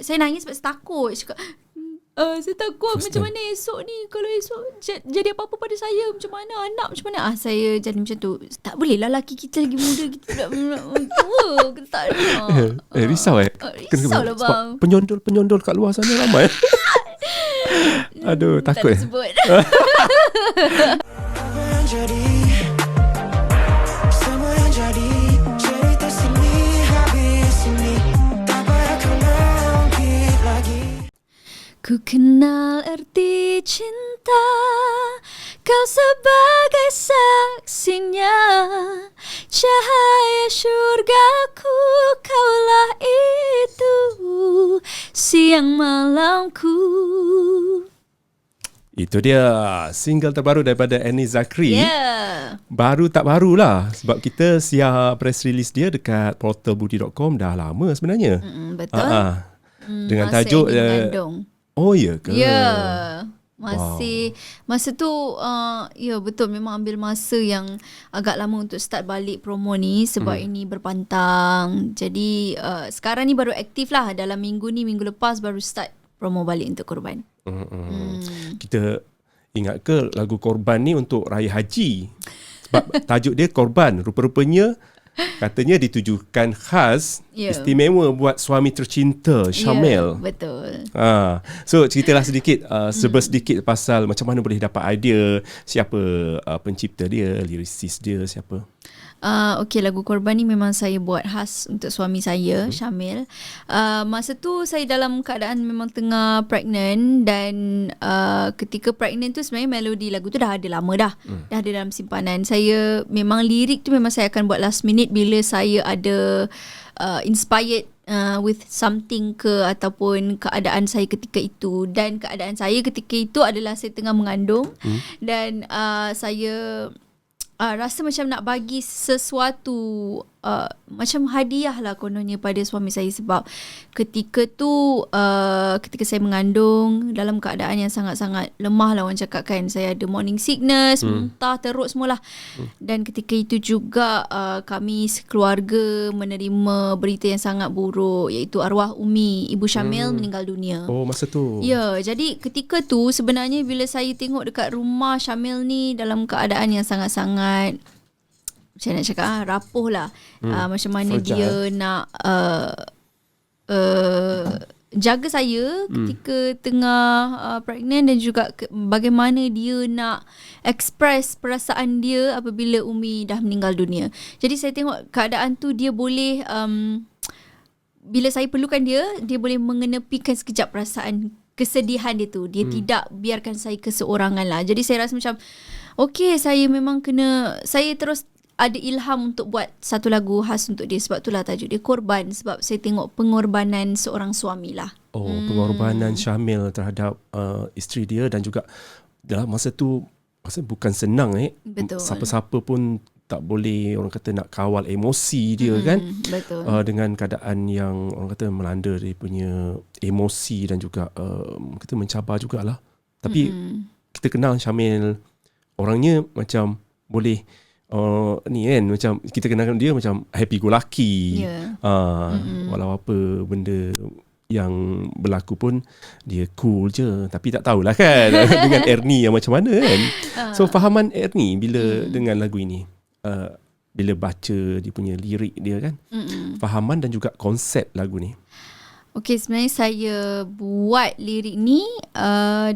saya nangis sebab saya takut. Saya cakap, saya takut macam mana esok ni, kalau esok jadi apa-apa pada saya, macam mana anak, macam mana. Saya jadi macam tu. Tak boleh lah, laki kita lagi muda, kita nak tua, kita tak nak. Risau risau lah bang. Sebab penyondol kat luar sana ramai. Aduh, takut. Tak sebut. Ku kenal arti cinta, kau sebagai saksinya. Cahaya syurgaku, kaulah itu siang malamku. Itu dia single terbaru daripada Annie Zakri. Yeah. Baru tak barulah, sebab kita siar press release dia dekat portalbudi.com dah lama sebenarnya. Betul. Dengan tajuk oh ya ke? Ya. Masih masa tu ya betul, memang ambil masa yang agak lama untuk start balik promo ni sebab ini berpantang. Jadi sekarang ni baru aktif lah, dalam minggu lepas baru start promo balik untuk Korban. Kita ingat ke lagu Korban ni untuk Raya Haji? Sebab tajuk dia Korban, rupa-rupanya katanya ditujukan khas istimewa buat suami tercinta Syamel. Betul. So ceritalah sedikit sedikit pasal macam mana boleh dapat idea, siapa pencipta dia, lirisis dia siapa. Okay, lagu Korban ni memang saya buat khas untuk suami saya, Syamil. Masa tu saya dalam keadaan memang tengah pregnant, dan ketika pregnant tu sebenarnya melodi lagu tu dah ada lama dah. Dah ada dalam simpanan. Saya memang lirik tu memang saya akan buat last minute bila saya ada inspired with something ke ataupun keadaan saya ketika itu. Dan keadaan saya ketika itu adalah saya tengah mengandung, dan saya rasa macam nak bagi sesuatu macam hadiah lah kononnya pada suami saya, sebab ketika tu ketika saya mengandung dalam keadaan yang sangat-sangat lemah lah, orang cakap kan, saya ada morning sickness, muntah teruk semualah. Dan ketika itu juga kami sekeluarga menerima berita yang sangat buruk, iaitu arwah Umi, Ibu Syamil meninggal dunia. Oh, masa tu. Ya, jadi ketika tu sebenarnya bila saya tengok dekat rumah Syamil ni dalam keadaan yang sangat-sangat, macam nak cakap, rapuh lah. Macam mana dia nak jaga saya ketika tengah pregnant, dan juga bagaimana dia nak express perasaan dia apabila Umi dah meninggal dunia. Jadi saya tengok keadaan tu, dia boleh bila saya perlukan dia boleh mengenepikan sekejap perasaan kesedihan dia tu. Dia tidak biarkan saya keseorangan lah. Jadi saya rasa macam okay, saya memang kena, saya terus ada ilham untuk buat satu lagu khas untuk dia. Sebab itulah tajuk dia Korban, sebab saya tengok pengorbanan seorang suami lah. Pengorbanan Syamil terhadap isteri dia, dan juga dalam masa tu masa bukan senang. Betul. Siapa-siapa pun tak boleh, orang kata, nak kawal emosi dia kan. Betul. Dengan keadaan yang orang kata melanda dia punya emosi, dan juga kita mencabar jugalah. Tapi kita kenal Syamil, orangnya macam boleh ni kan, macam kita kenalkan dia macam happy go lucky. Walau apa benda yang berlaku pun dia cool je. Tapi tak tahulah kan dengan Ernie yang macam mana kan. So fahaman Ernie bila dengan lagu ini, bila baca dia punya lirik dia kan, fahaman dan juga konsep lagu ni. Okay, sebenarnya saya buat lirik ni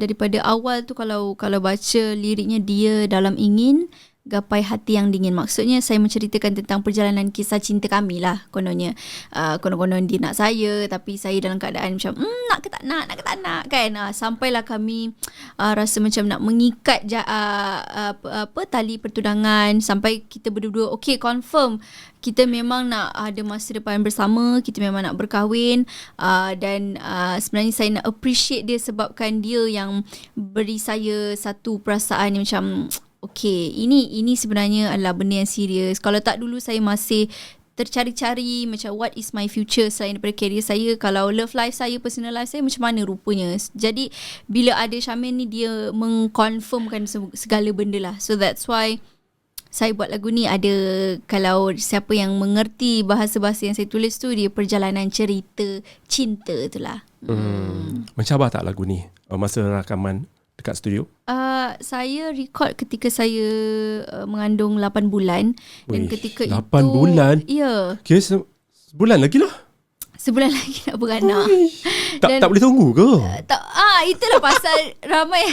daripada awal tu, kalau baca liriknya, dia dalam ingin gapai hati yang dingin. Maksudnya saya menceritakan tentang perjalanan kisah cinta kami lah kononnya. Konon-konon dia nak saya, tapi saya dalam keadaan macam nak ke tak nak kan. Sampailah kami rasa macam nak mengikat tali pertunangan, sampai kita berdua okay, confirm kita memang nak ada masa depan bersama, kita memang nak berkahwin. Dan sebenarnya saya nak appreciate dia sebabkan dia yang beri saya satu perasaan yang macam okay, ini sebenarnya adalah benda yang serius. Kalau tak, dulu saya masih tercari-cari macam what is my future selain daripada career saya. Kalau love life saya, personal life saya macam mana rupanya. Jadi bila ada Syamil ni, dia mengconfirmkan segala benda lah. So that's why saya buat lagu ni ada, kalau siapa yang mengerti bahasa-bahasa yang saya tulis tu, dia perjalanan cerita cinta tu lah. Mencabar tak lagu ni masa rakaman dekat studio? Saya record ketika saya mengandung 8 bulan. Dan ketika 8 bulan? Ya. Kira sebulan lagi lah. Sebulan lagi nak beranak. Tak boleh tunggu ke? Itulah pasal ramai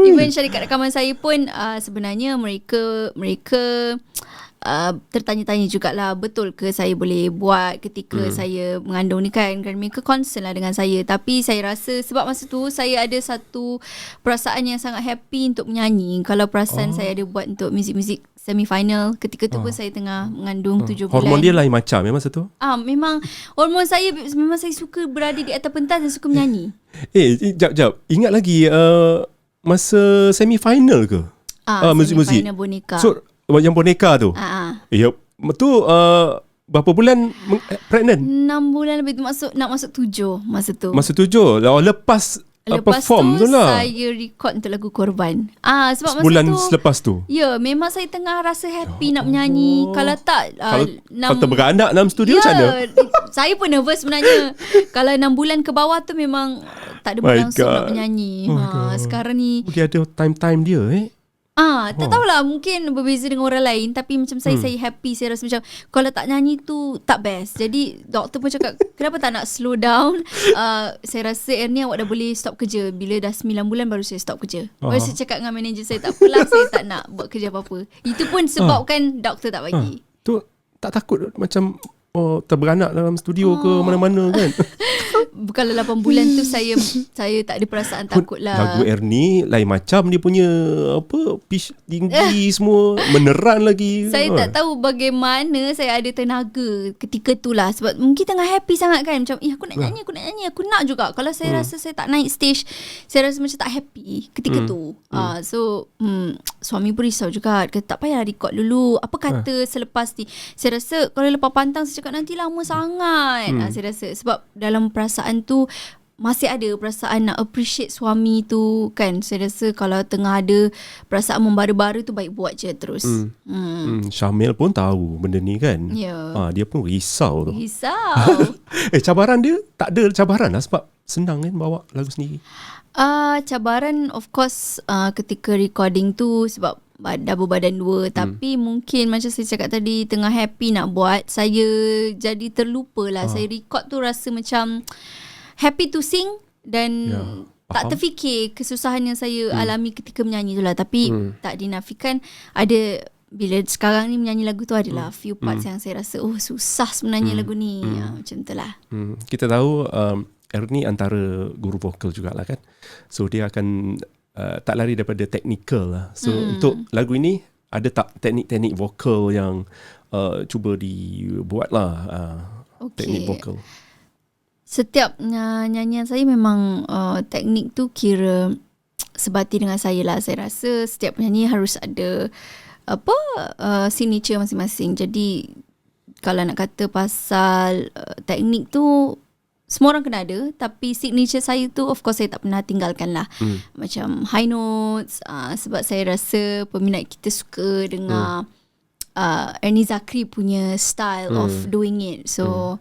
even syarikat rakaman saya pun sebenarnya mereka tertanya-tanya jugalah, betul ke saya boleh buat ketika saya mengandung ni kan mereka concern lah dengan saya. Tapi saya rasa sebab masa tu saya ada satu perasaan yang sangat happy untuk menyanyi. Kalau perasaan saya ada buat untuk muzik-muzik semi-final, ketika tu pun saya tengah mengandung 7 bulan. Hormon dia lain macam memang masa tu? Memang hormon saya, memang saya suka berada di atas pentas dan suka menyanyi. Jap. Ingat lagi masa semi-final ke? Muzik-muzik. Semi-final boneka. So yang boneka tu. Ya, tu berapa bulan pregnant? 6 bulan lebih tu, nak masuk 7 masa tu. Masa 7. Lepas perform tu lah. Saya record untuk lagu Korban. Sebab sebulan masa tu selepas tu. Ya, memang saya tengah rasa happy nak menyanyi. Kalau tak kalau terberanak dalam studio macam mana? Saya pun nervous sebenarnya. Kalau 6 bulan ke bawah tu memang tak ada berlangsung nak menyanyi. Sekarang ni mungkin ada time dia tak tahulah, mungkin berbeza dengan orang lain. Tapi macam saya happy. Saya rasa macam kalau tak nyanyi tu tak best. Jadi doktor pun cakap kenapa tak nak slow down. Saya rasa Ernie awak dah boleh stop kerja. Bila dah 9 bulan baru saya stop kerja. Baru saya cakap dengan manager saya, tak apalah, saya tak nak buat kerja apa-apa. Itu pun sebabkan doktor tak bagi. Tu tak takut macam terberanak dalam studio ke mana-mana kan? Kalau 8 bulan tu saya tak ada perasaan takut lah. Lagu Ernie lain macam, dia punya pitch tinggi semua, meneran lagi. Saya tak tahu bagaimana saya ada tenaga ketika tu lah. Sebab mungkin tengah happy sangat kan. Macam aku nak nyanyi, aku nak juga. Kalau saya rasa saya tak naik stage, saya rasa macam tak happy ketika tu. So suami pun risau juga, kata tak payah record dulu. Apa kata selepas ni. Saya rasa kalau lepas pantang saya cakap nanti lama sangat. Saya rasa sebab dalam perasaan tu masih ada perasaan nak appreciate suami tu kan. Saya rasa kalau tengah ada perasaan membara-bara tu, baik buat je terus. Syamil pun tahu benda ni kan. Dia pun risau tu. Cabaran dia tak ada cabaran lah, sebab senang kan bawa lagu sendiri. Cabaran of course ketika recording tu, sebab dah berbadan 2. Tapi mungkin macam saya cakap tadi, tengah happy nak buat, saya jadi terlupa lah. Saya record tu rasa macam happy to sing dan tak terfikir kesusahan yang saya alami ketika menyanyi tu lah. Tapi tak dinafikan ada, bila sekarang ni menyanyi lagu tu adalah few parts yang saya rasa susah sebenarnya lagu ni. Macam tu lah. Kita tahu Ernie antara guru vokal jugalah kan. So dia akan tak lari daripada teknikal lah. So untuk lagu ini ada tak teknik-teknik vokal yang cuba dibuat lah, teknik vokal? Setiap nyanyian saya memang teknik tu kira sebati dengan saya lah. Saya rasa setiap penyanyi harus ada signature masing-masing. Jadi kalau nak kata pasal teknik tu, semua orang kena ada. Tapi signature saya tu of course saya tak pernah tinggalkan lah. Macam high notes, sebab saya rasa peminat kita suka dengar Ernie Zakri punya style of doing it. So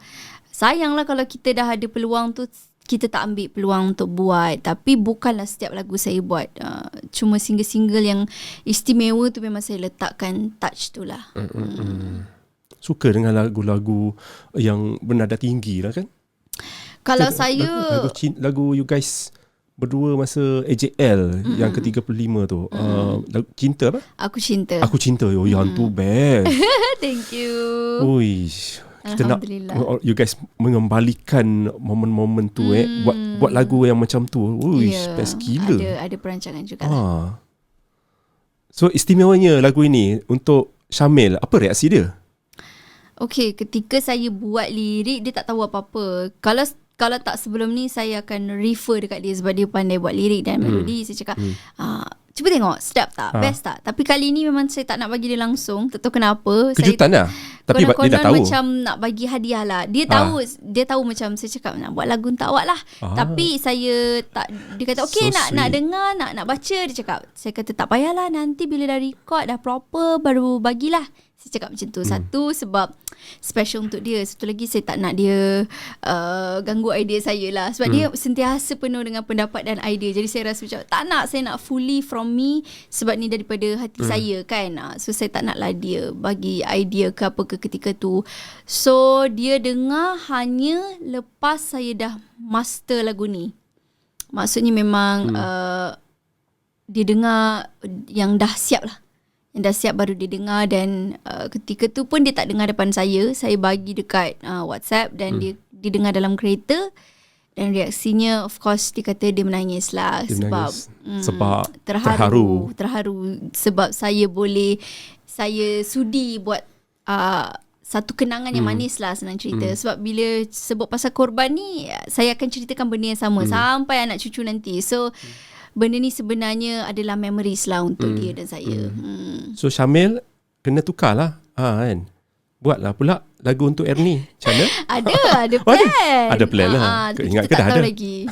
sayanglah kalau kita dah ada peluang tu, kita tak ambil peluang untuk buat. Tapi bukanlah setiap lagu saya buat. Cuma single-single yang istimewa tu memang saya letakkan touch tu lah. Suka dengan lagu-lagu yang bernada tinggi lah kan? Kalau saya lagu you guys berdua masa AJL yang ke-35 tu, cinta apa? Aku Cinta. Aku Cinta. Yang tu best. Thank you. Kita nak you guys mengembalikan momen-momen tu buat lagu yang macam tu. Best gila. Ada perancangan juga lah. So istimewanya lagu ini untuk Syamil, apa reaksi dia? Okay, ketika saya buat lirik, dia tak tahu apa-apa. Kalau tak sebelum ni, saya akan refer dekat dia sebab dia pandai buat lirik dan melodi. Saya cakap, cuba tengok sedap tak, best tak. Tapi kali ni memang saya tak nak bagi dia langsung, tak tahu kenapa. Kejutan lah. Tapi dia dah tahu macam nak bagi hadiah lah. Dia tahu macam saya cakap nak buat lagu untuk awak lah. Tapi saya tak, dia kata okey, So nak sweet. dengar, nak baca. Dia cakap, saya kata tak payahlah, nanti bila dah record dah proper baru bagilah. Saya cakap macam tu. Satu sebab special untuk dia. Satu lagi saya tak nak dia ganggu idea saya lah. Sebab dia sentiasa penuh dengan pendapat dan idea. Jadi saya rasa macam tak nak, saya nak fully from me. Sebab ni daripada hati saya kan. So saya tak nak lah dia bagi idea ke apa ke ketika tu. So dia dengar hanya lepas saya dah master lagu ni. Maksudnya memang dia dengar yang dah siap lah. Yang dah siap baru dia dengar. Dan ketika tu pun dia tak dengar depan saya. Saya bagi dekat WhatsApp. Dan dia dengar dalam kereta. Dan reaksinya of course dia kata dia menangis lah. Sebab terharu. Sebab saya sudi buat satu kenangan yang manis lah, senang cerita. Sebab bila sebut pasal korban ni, saya akan ceritakan benda yang sama sampai anak cucu nanti. So benda ni sebenarnya adalah memories lah untuk dia dan saya. So Syamil kena tukar lah kan. Buatlah pula lagu untuk Ernie. Macam mana? Ada plan. Ada plan lah. Ingat ke dah ada? Lagi.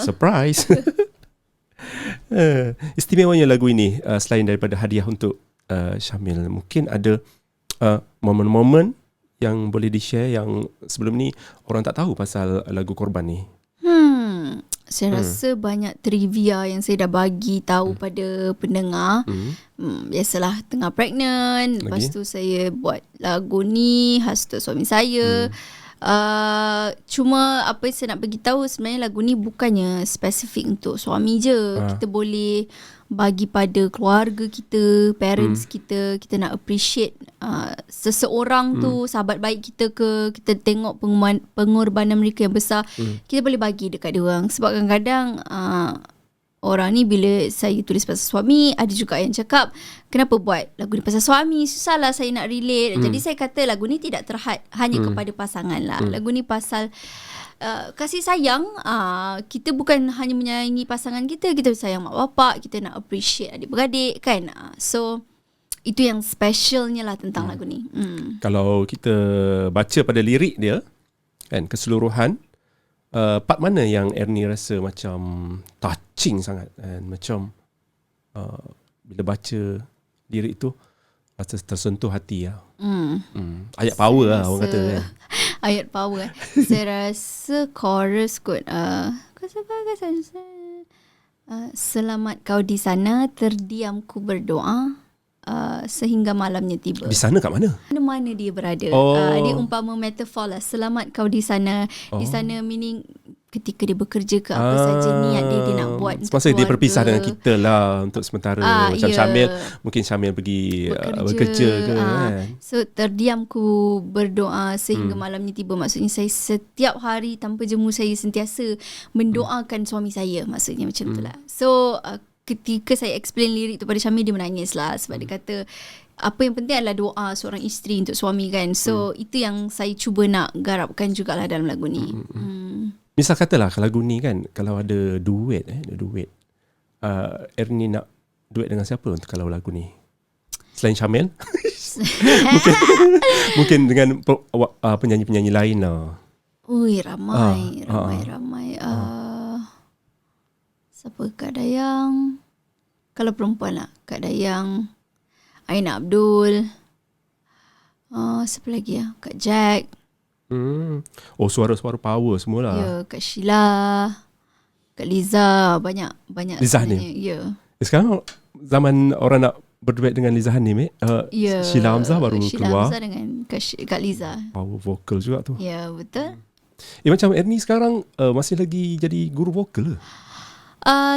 Surprise. Istimewanya lagu ini selain daripada hadiah untuk Syamil, mungkin ada momen-momen yang boleh di-share yang sebelum ni orang tak tahu pasal lagu Korban ni. Saya rasa banyak trivia yang saya dah bagi tahu pada pendengar. Biasalah tengah pregnant. Lepas tu saya buat lagu ni khas untuk suami saya. Cuma apa yang saya nak bagi tahu, sebenarnya lagu ni bukannya spesifik untuk suami je. Kita boleh bagi pada keluarga kita, parents kita. Kita nak appreciate seseorang tu, sahabat baik kita ke, kita tengok pengorbanan mereka yang besar. Kita boleh bagi dekat dia orang. Sebab kadang-kadang orang ni bila saya tulis pasal suami, ada juga yang cakap, kenapa buat lagu ni pasal suami? Susahlah saya nak relate. Jadi saya kata lagu ni tidak terhad hanya kepada pasangan lah. Lagu ni pasal kasih sayang. Kita bukan hanya menyayangi pasangan kita, kita sayang mak bapak, kita nak appreciate adik-beradik kan. So itu yang specialnya lah tentang lagu ni. Kalau kita baca pada lirik dia kan, keseluruhan, part mana yang Ernie rasa macam touching sangat kan? Macam bila baca lirik tu rasa tersentuh hati lah. Ayat power lah orang kata kan. Ayat power. Saya rasa chorus kot. Selamat kau di sana, terdiam ku berdoa, sehingga malamnya tiba. Di sana kat mana? Mana dia berada. Dia umpama metafor lah. Selamat kau di sana. Di sana meaning ketika dia bekerja ke apa saja niat dia nak buat untuk semasa keluarga. dia berpisah dengan kita lah untuk sementara. Macam Syamil, mungkin Syamil pergi bekerja ke kan. So terdiam ku berdoa sehingga malamnya tiba. Maksudnya saya setiap hari tanpa jemu saya sentiasa mendoakan suami saya. Maksudnya macam tu lah. So ketika saya explain lirik tu pada Syamil, dia menangis lah. Sebab dia kata apa yang penting adalah doa seorang isteri untuk suami kan. So itu yang saya cuba nak garapkan jugalah dalam lagu ni. Misal katalah lagu ni kan, kalau ada duet Ernie nak duet dengan siapa untuk kalau lagu ni? Selain Syamil? mungkin dengan penyanyi-penyanyi lain lah. Ui, ramai. Siapa? Kak Dayang. Kalau perempuan lah, Kak Dayang, Aina Abdul. Siapa lagi ya? Kak Jack. Oh, suara-suara power semualah. Ya, Kak Sheila, Kak Liza, banyak Liza Hanim. Ya. Sekarang zaman orang nak berduet dengan Liza Hanim Sheila Hamzah baru Sheila keluar. Hamzah dengan Kak Liza. Power vocal juga tu. Ya, betul. Macam Ernie sekarang masih lagi jadi guru vokal ke?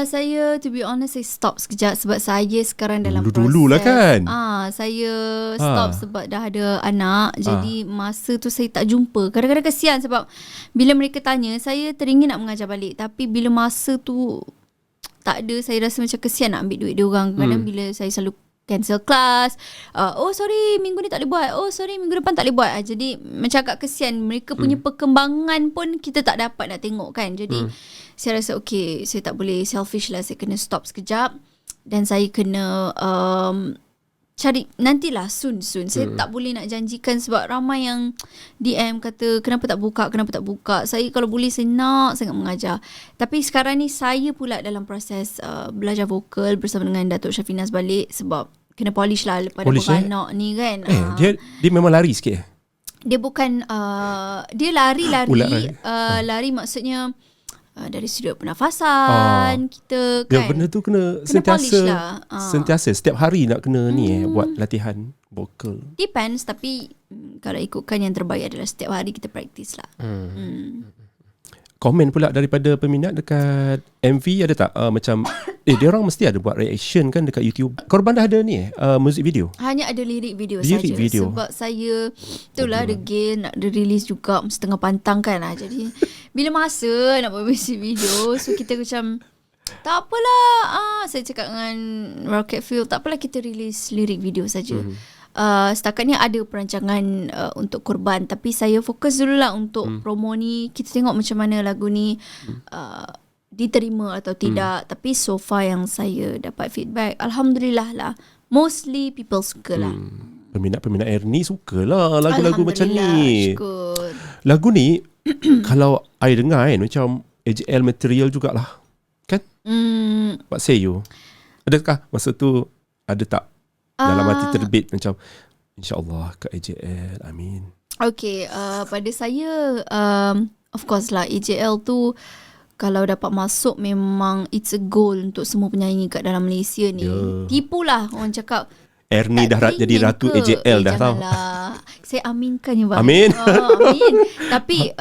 Saya to be honest, saya stop sekejap sebab saya sekarang dalam Dulu-dulu lah kan. Saya stop sebab dah ada anak. Jadi masa tu saya tak jumpa. Kadang-kadang kesian sebab bila mereka tanya, saya teringin nak mengajar balik. Tapi bila masa tu tak ada, saya rasa macam kesian nak ambil duit dia orang. Kadang bila saya selalu cancel kelas, oh sorry minggu ni tak boleh buat, oh sorry minggu depan tak boleh buat. Jadi macam agak kesian. Mereka punya perkembangan pun kita tak dapat nak tengok kan. Jadi saya rasa okay, saya tak boleh selfish lah, saya kena stop sekejap. dan saya kena cari nantilah soon. Saya tak boleh nak janjikan sebab ramai yang DM kata kenapa tak buka. Saya kalau boleh saya nak sangat mengajar. Tapi sekarang ni saya pula dalam proses belajar vokal bersama dengan Datuk Syafinas balik sebab kena polish lah lepas beranak ni kan. Dia memang lari sikit. Dia bukan dia lari lari maksudnya dari sudut pernafasan kita kan. Ya, benda tu kena sentiasa lah. Sentiasa setiap hari nak kena buat latihan vokal. Depends, tapi kalau ikutkan yang terbaik adalah setiap hari kita praktis lah. Komen pula daripada peminat dekat MV ada tak macam dia orang mesti ada buat reaction kan dekat YouTube. Korban dah ada ni music video. Hanya ada lirik video saja sebab saya itulah degil nak release juga setengah pantang kan lah. Jadi bila masa nak buat music video, so kita macam tak apalah. Saya cakap dengan Rocket Fuel, tak apalah kita release lirik video saja. Setakat ni ada perancangan untuk Korban, tapi saya fokus dulu lah untuk promo ni. Kita tengok macam mana lagu ni diterima atau tidak. Tapi so far yang saya dapat feedback, alhamdulillah lah, mostly people suka lah. Peminat-peminat Ernie suka lah lagu-lagu macam ni. Syukur. Lagu ni kalau I dengar kan macam AJL material jugalah kan. Pak Seyo, adakah masa tu ada tak dalam hati terbit macam InsyaAllah kat AJL, amin. Okay, pada saya of course lah AJL tu kalau dapat masuk memang it's a goal untuk semua penyanyi kat dalam Malaysia ni. Tipulah orang cakap Ernie dah jadi ratu AJL dah tahu. Saya aminkan ya bang. Amin. Amin. Tapi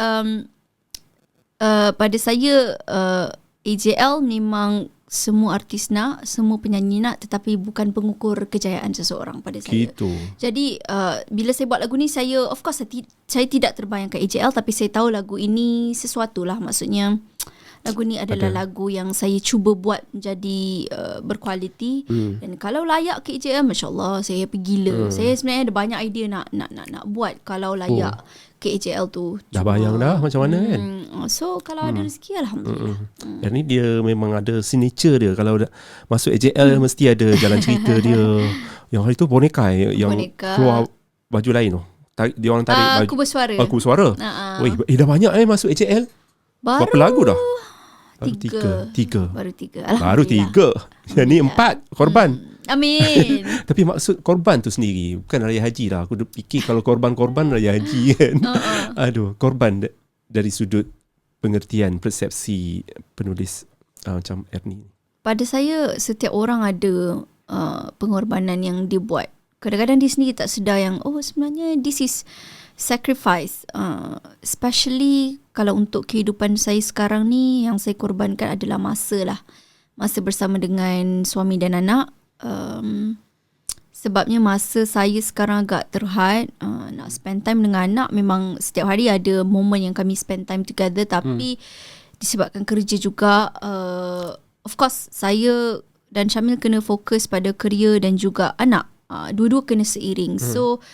pada saya AJL memang semua artis nak, semua penyanyi nak, tetapi bukan pengukur kejayaan seseorang pada saya. Gitu. Jadi bila saya buat lagu ni, saya of course saya tidak terbayangkan AJL, tapi saya tahu lagu ini sesuatu lah. Maksudnya lagu ni adalah lagu yang saya cuba buat menjadi berkualiti. Dan kalau layak ke AJL, Masya Allah, saya happy gila. Saya sebenarnya ada banyak idea nak buat kalau layak ke AJL tu. Dah bayang dah macam mana kan. So kalau ada rezeki, alhamdulillah. Yang ni dia memang ada signature dia. Kalau masuk AJL mesti ada jalan cerita dia. Yang hari tu boneka yang keluar baju lain tu. Dia orang tarik baju. Kubus suara. Kubus suara. Dah banyak masuk AJL. Berapa lagu dah? Tiga. Baru tiga. Yang ni 4 Korban. Amin. Tapi maksud Korban tu sendiri bukan Raya Haji lah. Aku fikir kalau Korban Raya Haji kan. Aduh, Korban dari sudut pengertian persepsi penulis macam Ernie. Pada saya setiap orang ada pengorbanan yang dia buat. Kadang-kadang dia sendiri tak sedar yang sebenarnya this is sacrifice. Especially kalau untuk kehidupan saya sekarang ni, yang saya korbankan adalah masa lah. Masa bersama dengan suami dan anak. Sebabnya masa saya sekarang agak terhad, nak spend time dengan anak. Memang setiap hari ada moment yang kami spend time together, tapi disebabkan kerja juga, of course saya dan Syamil kena fokus pada kerja dan juga anak. Dua-dua kena seiring. So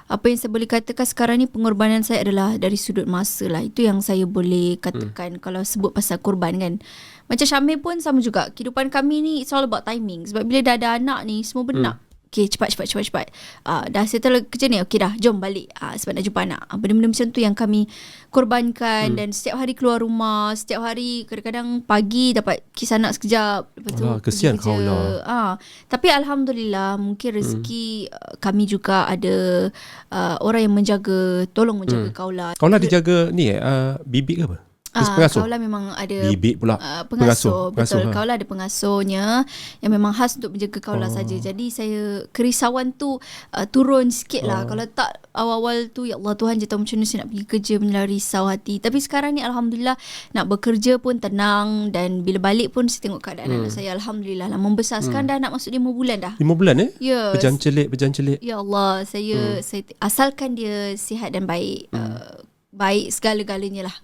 apa yang saya boleh katakan sekarang ni, pengorbanan saya adalah dari sudut masa lah. Itu yang saya boleh katakan kalau sebut pasal korban kan. Macam Syamil pun sama juga. Kehidupan kami ni it's all about timing. Sebab bila dah ada anak ni, semua benda okay, cepat. Dah settle kerja ni, okay dah, jom balik. Sebab nak jumpa anak. Benda-benda macam tu yang kami korbankan. Dan setiap hari keluar rumah, setiap hari kadang-kadang pagi dapat kisah anak sekejap. Lepas tu kesian kau lah. Tapi alhamdulillah, mungkin rezeki kami juga ada orang yang tolong menjaga Kaulah. Kaulah dijaga ni bibik ke apa? Kaulah memang ada bibik pula, pengasuh. Betul, Kaulah ada pengasuhnya yang memang khas untuk menjaga Kaulah saja. Jadi saya kerisauan tu turun sikit lah. Kalau tak awal-awal tu, ya Allah Tuhan je tahu macam mana saya nak pergi kerja, menyala risau hati. Tapi sekarang ni alhamdulillah nak bekerja pun tenang. Dan bila balik pun saya tengok keadaan anak saya, alhamdulillah lah membesar. Sekarang dah nak masuk 5 bulan dah. 5 bulan Ya. Pejancelik. Ya Allah, saya asalkan dia sihat dan baik, baik segala-galanya lah.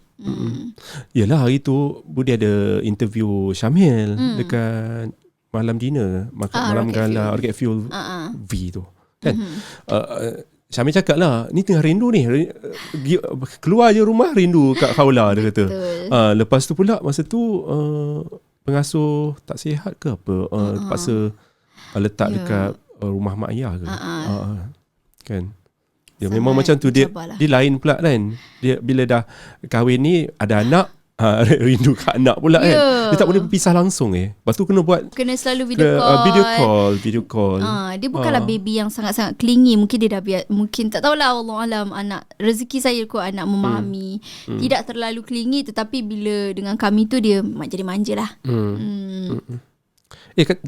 Yelah, hari tu Budi ada interview Syamil dekat malam dinner, malam gala Rocket Fuel V tu kan. Syamil cakap lah, ni tengah rindu ni, keluar je rumah rindu kat Kaulah, dia kata. Lepas tu pula masa tu pengasuh tak sihat ke apa, terpaksa letak dekat rumah mak ayah ke. Kan. Dia Sangat memang macam tu, dia lain pula kan. Dia bila dah kahwin ni ada anak, rindu kat anak pula kan. Dia tak boleh berpisah langsung Lepas tu kena selalu video call. Dia bukanlah baby yang sangat-sangat clingy. Mungkin dia dah mungkin tak tahulah, Allah alam, anak rezeki saya kot anak memahami. Tidak terlalu clingy, tetapi bila dengan kami tu dia jadi manja lah.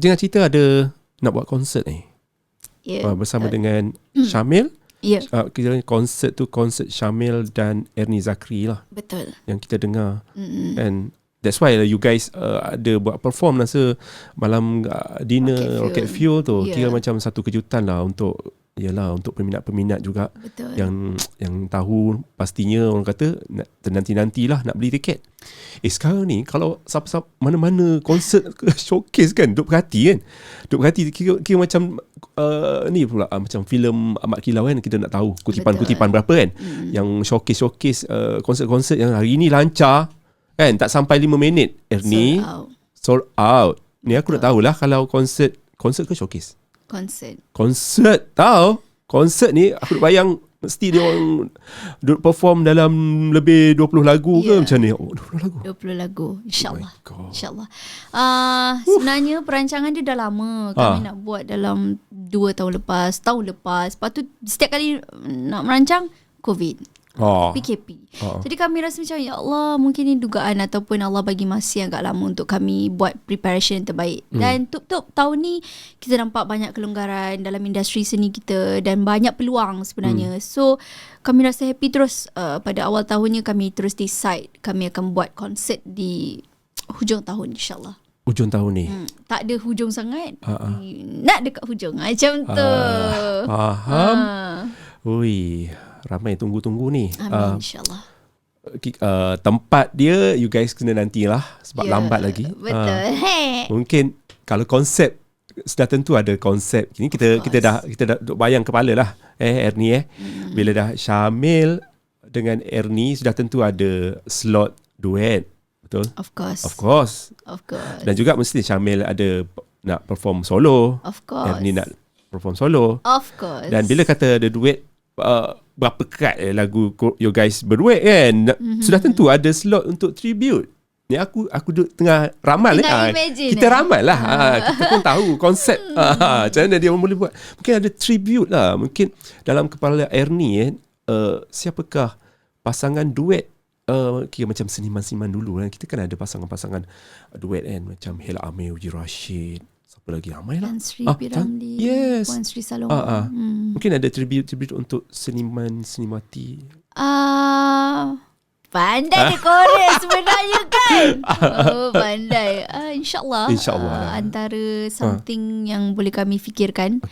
Jangan cerita ada nak buat konsert bersama dengan Syamil. Kira konsert tu konsert Syamil dan Ernie Zakri lah. Betul. Yang kita dengar. And that's why you guys ada buat perform rasa malam dinner Rocket Fuel tu. Kira macam satu kejutan lah untuk peminat-peminat juga. Betul. Yang tahu pastinya orang kata nanti-nantilah nak beli tiket. Sekarang ni kalau siapa mana-mana konsert showcase kan, duk perhati kan. Duk perhati kira macam ni pula macam filem Amat Kilau kan, kita nak tahu kutipan-kutipan berapa kan. Yang showcase konsert-konsert yang hari ni lancar kan, tak sampai 5 minit Ernie sold out. Ni aku nak tahulah kalau konsert ke showcase? Konsert tahu. Konsert ni aku bayang mesti dia orang duduk perform dalam lebih 20 lagu ke macam ni. 20 lagu InsyaAllah. InsyaAllah. Sebenarnya perancangan dia dah lama. Kami nak buat dalam 2 tahun lepas. Lepas tu setiap kali nak merancang COVID, PKP. Jadi kami rasa macam ya Allah, mungkin ni dugaan ataupun Allah bagi masa yang agak lama untuk kami buat preparation yang terbaik. Dan tup-tup tahun ni kita nampak banyak kelonggaran dalam industri seni kita dan banyak peluang sebenarnya. So kami rasa happy terus. Pada awal tahunnya kami terus decide kami akan buat konsert di hujung tahun insyaAllah. Hujung tahun ni? Tak ada hujung sangat. Nak dekat hujung macam tu. Faham. Ui, ramai tunggu-tunggu ni. Amin, insyaAllah. Tempat dia you guys kena nantilah sebab lambat lagi. Betul. Mungkin kalau konsep sudah tentu ada konsep. Ini kita dah bayang kepala lah Ernie bila dah Syamil dengan Ernie sudah tentu ada slot duet. Betul? Of course. Dan juga mesti Syamil ada nak perform solo. Of course. Ernie nak perform solo. Of course. Dan bila kata ada duet, berapa kat lagu you guys berduet kan, sudah tentu ada slot untuk tribute. Ni aku duduk tengah ramal kita ramal lah. Kita pun tahu konsep macam mana dia boleh buat. Mungkin ada tribute lah. Mungkin dalam kepala Ernie siapakah pasangan duet kira macam seniman-seniman dulu kan. Kita kan ada pasangan-pasangan duet kan, macam Hela Amir, Uji Rashid, siapa lagi ramai lah, Tan Sri Piramli, Puan Sri Saloma. Mungkin ada tribute untuk seniman-senimati. Pandai dia korek sebenarnya kan. Pandai. InsyaAllah antara something yang boleh kami fikirkan.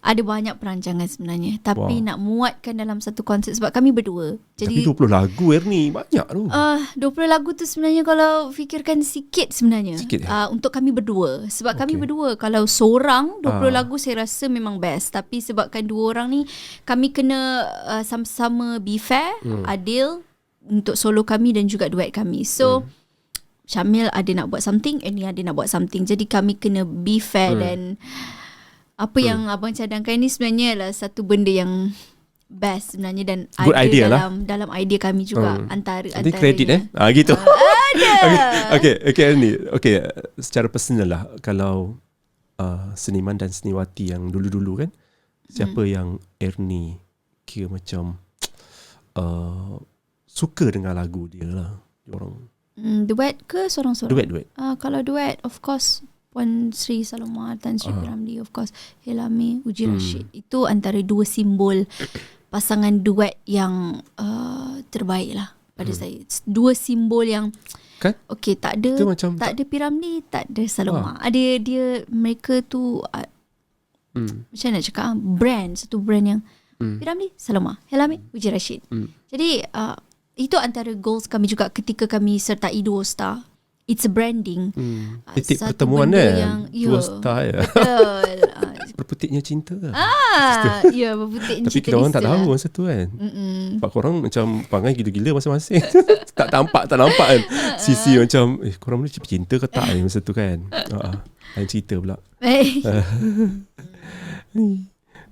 Ada banyak perancangan sebenarnya, tapi nak muatkan dalam satu konsert sebab kami berdua. Jadi 20 lagu Ernie banyak tu. 20 lagu tu sebenarnya kalau fikirkan sikit sebenarnya. Untuk kami berdua. Sebab kami berdua, kalau seorang 20 lagu saya rasa memang best. Tapi sebabkan dua orang ni kami kena sama-sama be fair, adil untuk solo kami dan juga duet kami. So Syamil ada nak buat something, Ernie ada nak buat something. Jadi kami kena be fair dan apa yang abang cadangkan ni sebenarnya adalah satu benda yang best sebenarnya dan good ada idea dalam idea kami juga antaranya. Nanti kredit gitu. Okay Ernie. Okay, secara personal lah, kalau seniman dan seniwati yang dulu-dulu kan, siapa yang Ernie kira macam suka dengan lagu dia lah, orang duet ke sorang-sorang? Duet. Kalau duet, of course Puan Sri Saloma, Tan Sri Piramli, of course Helami, Uji Rashid. Itu antara dua simbol pasangan duet yang terbaik lah pada saya. Dua simbol yang kan? Okay, tak ada Piramli, tak ada Saloma. Ada dia, mereka tu macam nak cakap, satu brand yang Piramli, Saloma, Helami, Uji Rashid. Jadi itu antara goals kami juga ketika kami sertai Duo Star. It's a branding. Titik pertemuan kan, Duo Star ya. Betul. Berputiknya cinta lah. Ya, berputik Tapi kita orang tak tahu masa tu kan. Sebab korang macam pangai gila-gila masing-masing. tak nampak kan. Sisi macam korang ni cinta ke tak ni masa tu kan. Lain cerita pula.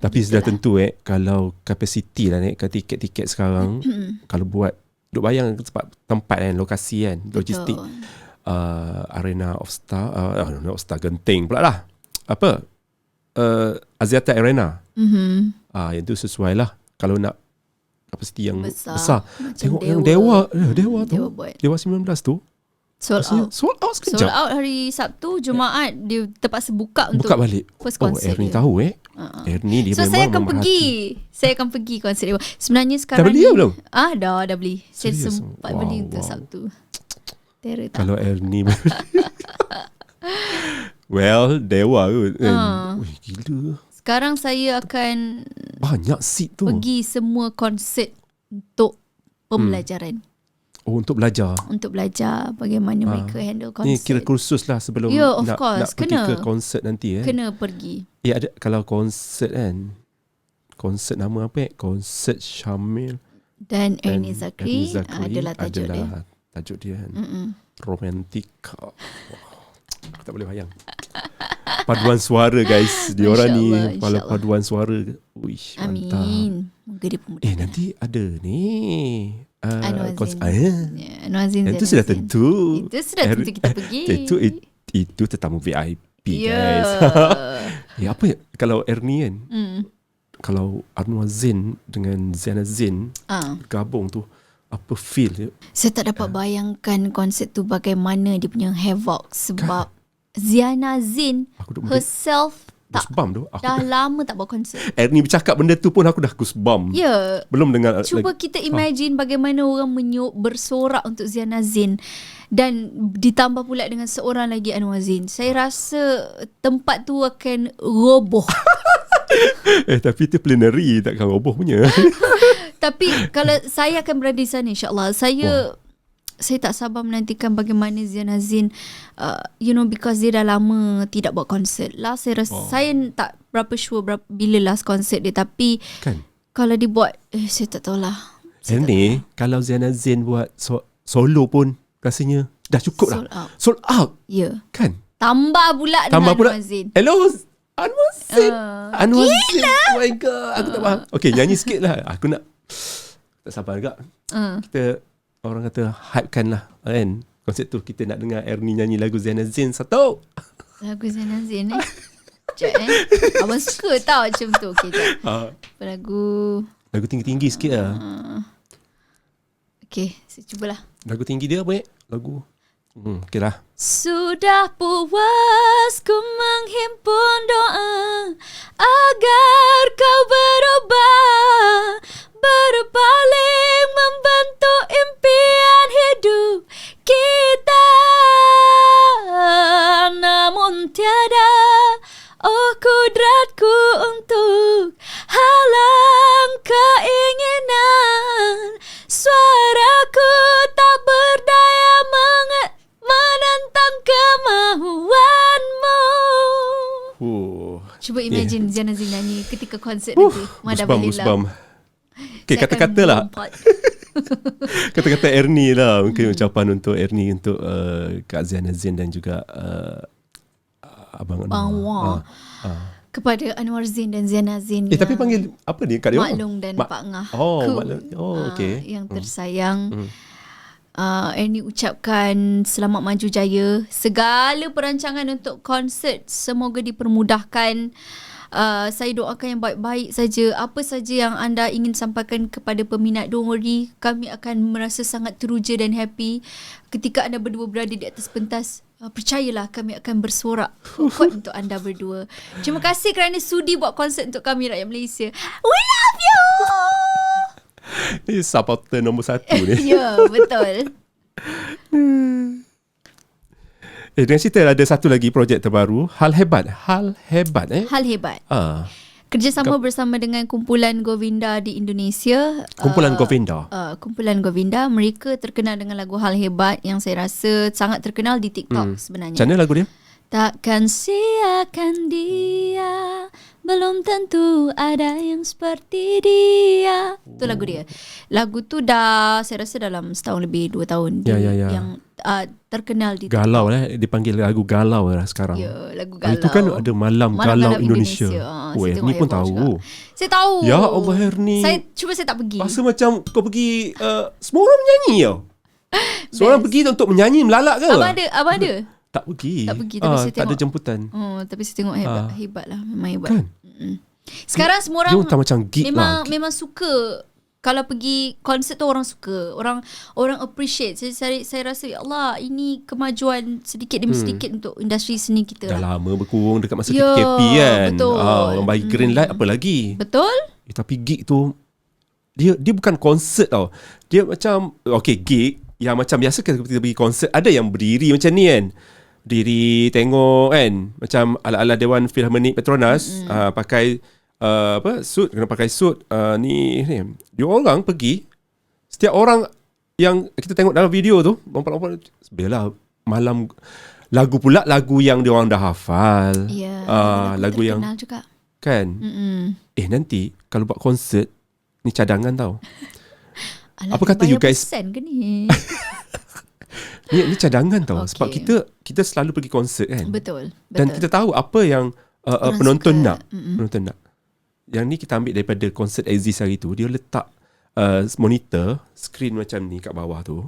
Tapi sudah tentu kalau kapasiti lah naikkan tiket-tiket sekarang. Kalau buat duk bayang sebab tempat kan, lokasi kan, logistik. Arena of Star, Arena of Star Genting pula lah. Apa? Axiata Arena. Yang tu sesuai lah. Kalau nak kapasiti yang besar. Tengok yang Dewa tu. Dewa 19 tu. Sold out sekejap. Sold out hari Sabtu, Jumaat dia terpaksa buka balik. First concert Ernie tahu Ernie dia so memang saya akan pergi. Saya akan pergi konsert dia. Sebenarnya sekarang dah beli belum? Dah beli. Saya sempat beli untuk Sabtu. Terror tak? Kalau Ernie well, Dewa tu gila. Sekarang saya akan banyak seat tu. pergi semua konsert untuk pembelajaran. Untuk belajar. Untuk belajar bagaimana mereka handle konsert. Ni kira kursus lah sebelum nak pergi ke konsert nanti. Kena pergi. Ada kalau konsert kan. Konsert nama apa? Konsert Syamil dan Ernie Zakri adalah tajuk dia kan. Romantika. Aku tak boleh bayang. Paduan suara guys. Diorang ni paduan suara. Uish, mantap. Amin. Moga dia pemuda. Nanti ada ni Anwar Zain. Itu sudah tentu. Itu sudah tentu kita pergi. Itu tetamu VIP guys. Apa ya kalau Ernie kan? Kalau Anwar Zain dengan Ziana Zain gabung tu, apa feel dia? Saya tak dapat bayangkan konsert tu bagaimana dia punya havoc. Sebab Ziana Zain herself dah lama tak buat konsert. Ernie bercakap benda tu pun aku dah goosebump. Ya. Belum dengar. Cuba kita imagine bagaimana orang bersorak untuk Ziana Zain. Dan ditambah pula dengan seorang lagi Anwar Zain. Saya rasa tempat tu akan roboh. Tapi itu plenary, takkan roboh punya. Tapi kalau saya akan berada di sana, insyaAllah. Saya tak sabar menantikan bagaimana Ziana Zain, because dia dah lama tidak buat konsert. Saya rasa, saya tak berapa sure bila last konsert dia. Tapi kan, kalau dia buat, saya tak tahulah. Ni kalau Ziana Zain buat solo pun rasanya dah cukup Sold out. Ya. Kan? Tambah pula dengan Anwar Zain. Hello, Anwar Zain. Anwar Zain. Oh my God, aku tak faham. Okay, nyanyi sikit lah. Aku nak, tak sabar juga. Kita, orang kata hypekan lah kan. Konsep tu kita nak dengar Ernie nyanyi lagu Ziana Zain satu. Lagu Ziana Zain Sekejap Abang suka tau macam tu. Okay, lagu tinggi-tinggi sikit lah. Okay, saya cubalah. Lagu tinggi dia apa lagu? Okay lah. Sudah puas ku menghimpun doa agar kau berubah, berpaling membentuk impian hidup kita. Namun tiada kudratku untuk halang keinginan. Suaraku tak berdaya menentang kemahuanmu. Cuba imagine Ziana Zain nyanyi ketika konsert nanti. Goosebump. Okay, kata-kata lah. Kata-kata Ernie lah. Mungkin ucapan untuk Ernie, untuk Kak Ziana Zain dan juga Abang Anwar. Kepada Anwar Zain dan Ziana Zain. Tapi panggil apa ni Kak dia? Maklum dan Pak Ngah. Maklum. Okay. Yang tersayang. Ernie ucapkan selamat maju jaya. Segala perancangan untuk konsert semoga dipermudahkan. Saya doakan yang baik-baik saja. Apa saja yang anda ingin sampaikan kepada peminat, don't worry. Kami akan merasa sangat teruja dan happy ketika anda berdua berada di atas pentas. Percayalah, kami akan bersorak kuat untuk anda berdua. Terima kasih kerana sudi buat konsert untuk kami, rakyat Malaysia. We love you. Ini supporter nombor 1 ni. Ya, betul. Dengan cerita ada satu lagi projek terbaru, Hal Hebat. Hal Hebat. Kerjasama bersama dengan Kumpulan Govinda di Indonesia. Kumpulan Govinda. Kumpulan Govinda. Mereka terkenal dengan lagu Hal Hebat yang saya rasa sangat terkenal di TikTok sebenarnya. Macam mana lagu dia? Takkan siakan dia, belum tentu ada yang seperti dia. Itu lagu dia. Lagu tu dah saya rasa dalam setahun lebih, 2 tahun Ya. yang terkenal di Galau TikTok. dipanggil lagu galau lah sekarang. Ya, lagu galau. Itu kan ada Malam Galau Indonesia. Saya Ernie pun tahu. Saya tahu. Ya Allah, Ernie. Saya tak pergi. Rasa macam kau pergi semua orang menyanyi tau. Semua orang pergi untuk menyanyi melalak ke? Abang ada? Tak pergi. Tapi saya tak ada tengok. jemputan. Tapi saya tengok hebat lah. Memang hebat. Kan? Sekarang semua Dia orang tak macam geek lah. memang suka. Kalau pergi konsert tu orang suka. Orang appreciate. Saya rasa ya Allah, ini kemajuan sedikit demi sedikit untuk industri seni kita Dah lah. lama berkurung dekat masa Ya, PKP kan. betul. Orang bagi green light apa lagi. Betul? Tapi gig tu dia bukan konsert tau. Dia macam gig yang macam biasa kita pergi konsert, ada yang berdiri macam ni kan. Berdiri tengok kan, macam ala-ala Dewan Philharmonic Petronas, pakai suit, kena pakai suit, ni. Dia orang pergi, setiap orang yang kita tengok dalam video tu lompat-lompat, bela malam lagu pula, lagu yang dia orang dah hafal. Ya, lagu yang terkenal juga. kan. Nanti kalau buat konsert ni cadangan tau. Alah, apa kata you guys persen ke ni? ni cadangan tau. Okay. Sebab kita selalu pergi konsert kan. Betul. Dan kita tahu apa yang penonton suka. nak. Penonton nak. Yang ni kita ambil daripada konsert Aziz hari tu. Dia letak monitor, screen macam ni kat bawah tu.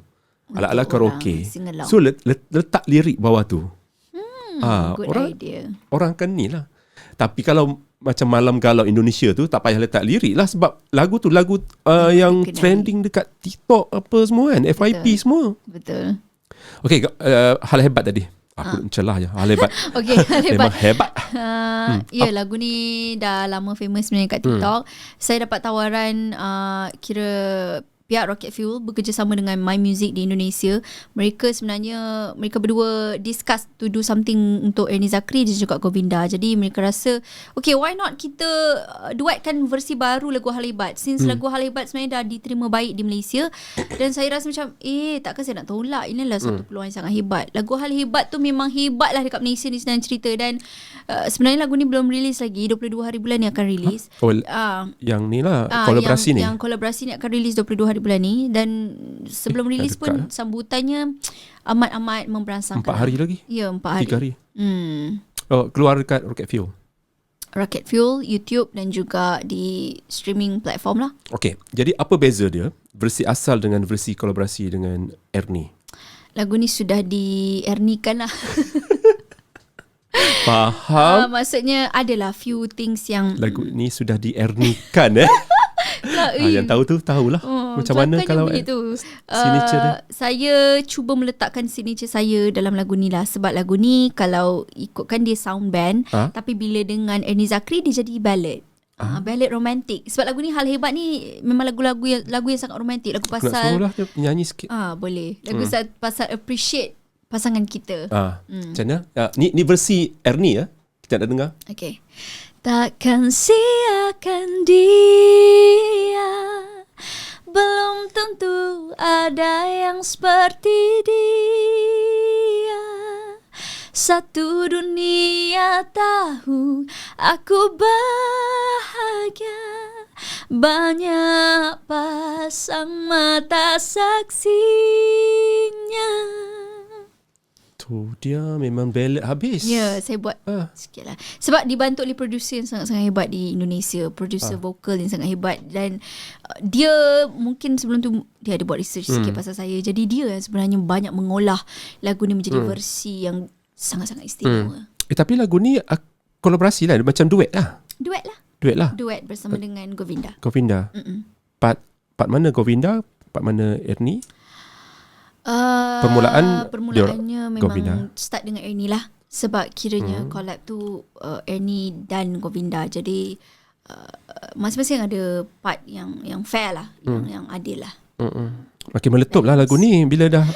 Ala-ala karaoke. So letak lirik bawah tu. Good orang, idea. Orang akan ni lah. Tapi kalau macam Malam Galau Indonesia tu, tak payah letak lirik lah. Sebab lagu tu lagu yang trending dekat TikTok apa semua kan. FYP semua. Betul. Okay, hal hebat tadi. Aku celah je. Hal hebat. Okay, hal hebat. Memang hebat. Ya, lagu ni dah lama famous sebenarnya kat TikTok. Saya dapat tawaran kira pihak Rocket Fuel bekerjasama dengan My Music di Indonesia. Mereka berdua discuss to do something untuk Ernie Zakri dan juga Govinda. Jadi mereka rasa, okay, why not kita duetkan versi baru lagu Hal Hebat. Since lagu Hal Hebat sebenarnya dah diterima baik di Malaysia. Dan saya rasa macam, takkan saya nak tolak. Inilah satu peluang yang sangat hebat. Lagu Hal Hebat tu memang hebat lah dekat Malaysia ni, senang cerita. Dan sebenarnya lagu ni belum release lagi. 22 hari bulan ni akan release. Yang ni lah, kolaborasi ni. Yang kolaborasi ni akan release 22 hari bulan ni. Dan sebelum release pun sambutannya amat-amat memberangsangkan. 4 hari lagi? Ya, 4 hari. 3 hari. Keluar dekat Rocket Fuel. Rocket Fuel, YouTube dan juga di streaming platform lah. Okay, jadi apa beza dia versi asal dengan versi kolaborasi dengan Ernie? Lagu ni sudah di Ernie-kan lah. Faham? Maksudnya adalah few things yang Lagu ni sudah di Ernie-kan yang tahu tu tahulah macam mana kalau signature dia. Saya cuba meletakkan signature saya dalam lagu ni lah. Sebab lagu ni kalau ikutkan dia sound band, tapi bila dengan Ernie Zakri dia jadi ballad. Ballad romantik. Sebab lagu ni Hal Hebat ni memang lagu yang sangat romantik. Lagu pasal, nak suruhlah dia nyanyi sikit. Boleh. Lagu pasal appreciate pasangan kita. Macam mana? Ni versi Ernie ya. Kita nak dengar. Okay. Takkan siakan dia, belum tentu ada yang seperti dia. Satu dunia tahu aku bahagia, banyak pasang mata saksinya. Tu dia memang ballad habis. Ya, saya buat sikit lah. Sebab dibantu oleh producer yang sangat-sangat hebat di Indonesia. Producer vokal yang sangat hebat. Dan dia mungkin sebelum tu dia ada buat research sikit pasal saya. Jadi dia yang sebenarnya banyak mengolah lagu ni menjadi versi yang sangat-sangat istimewa. Tapi lagu ni kolaborasi lah. Macam duet lah. Duet bersama dengan Govinda. Part mana Govinda? Part mana Ernie? Permulaannya memang Govinda. Start dengan Ernie lah. Sebab kiranya collab tu Ernie dan Govinda. Jadi masing-masing ada part yang fair lah, yang adil lah. Makin meletup lah lagu ni bila dah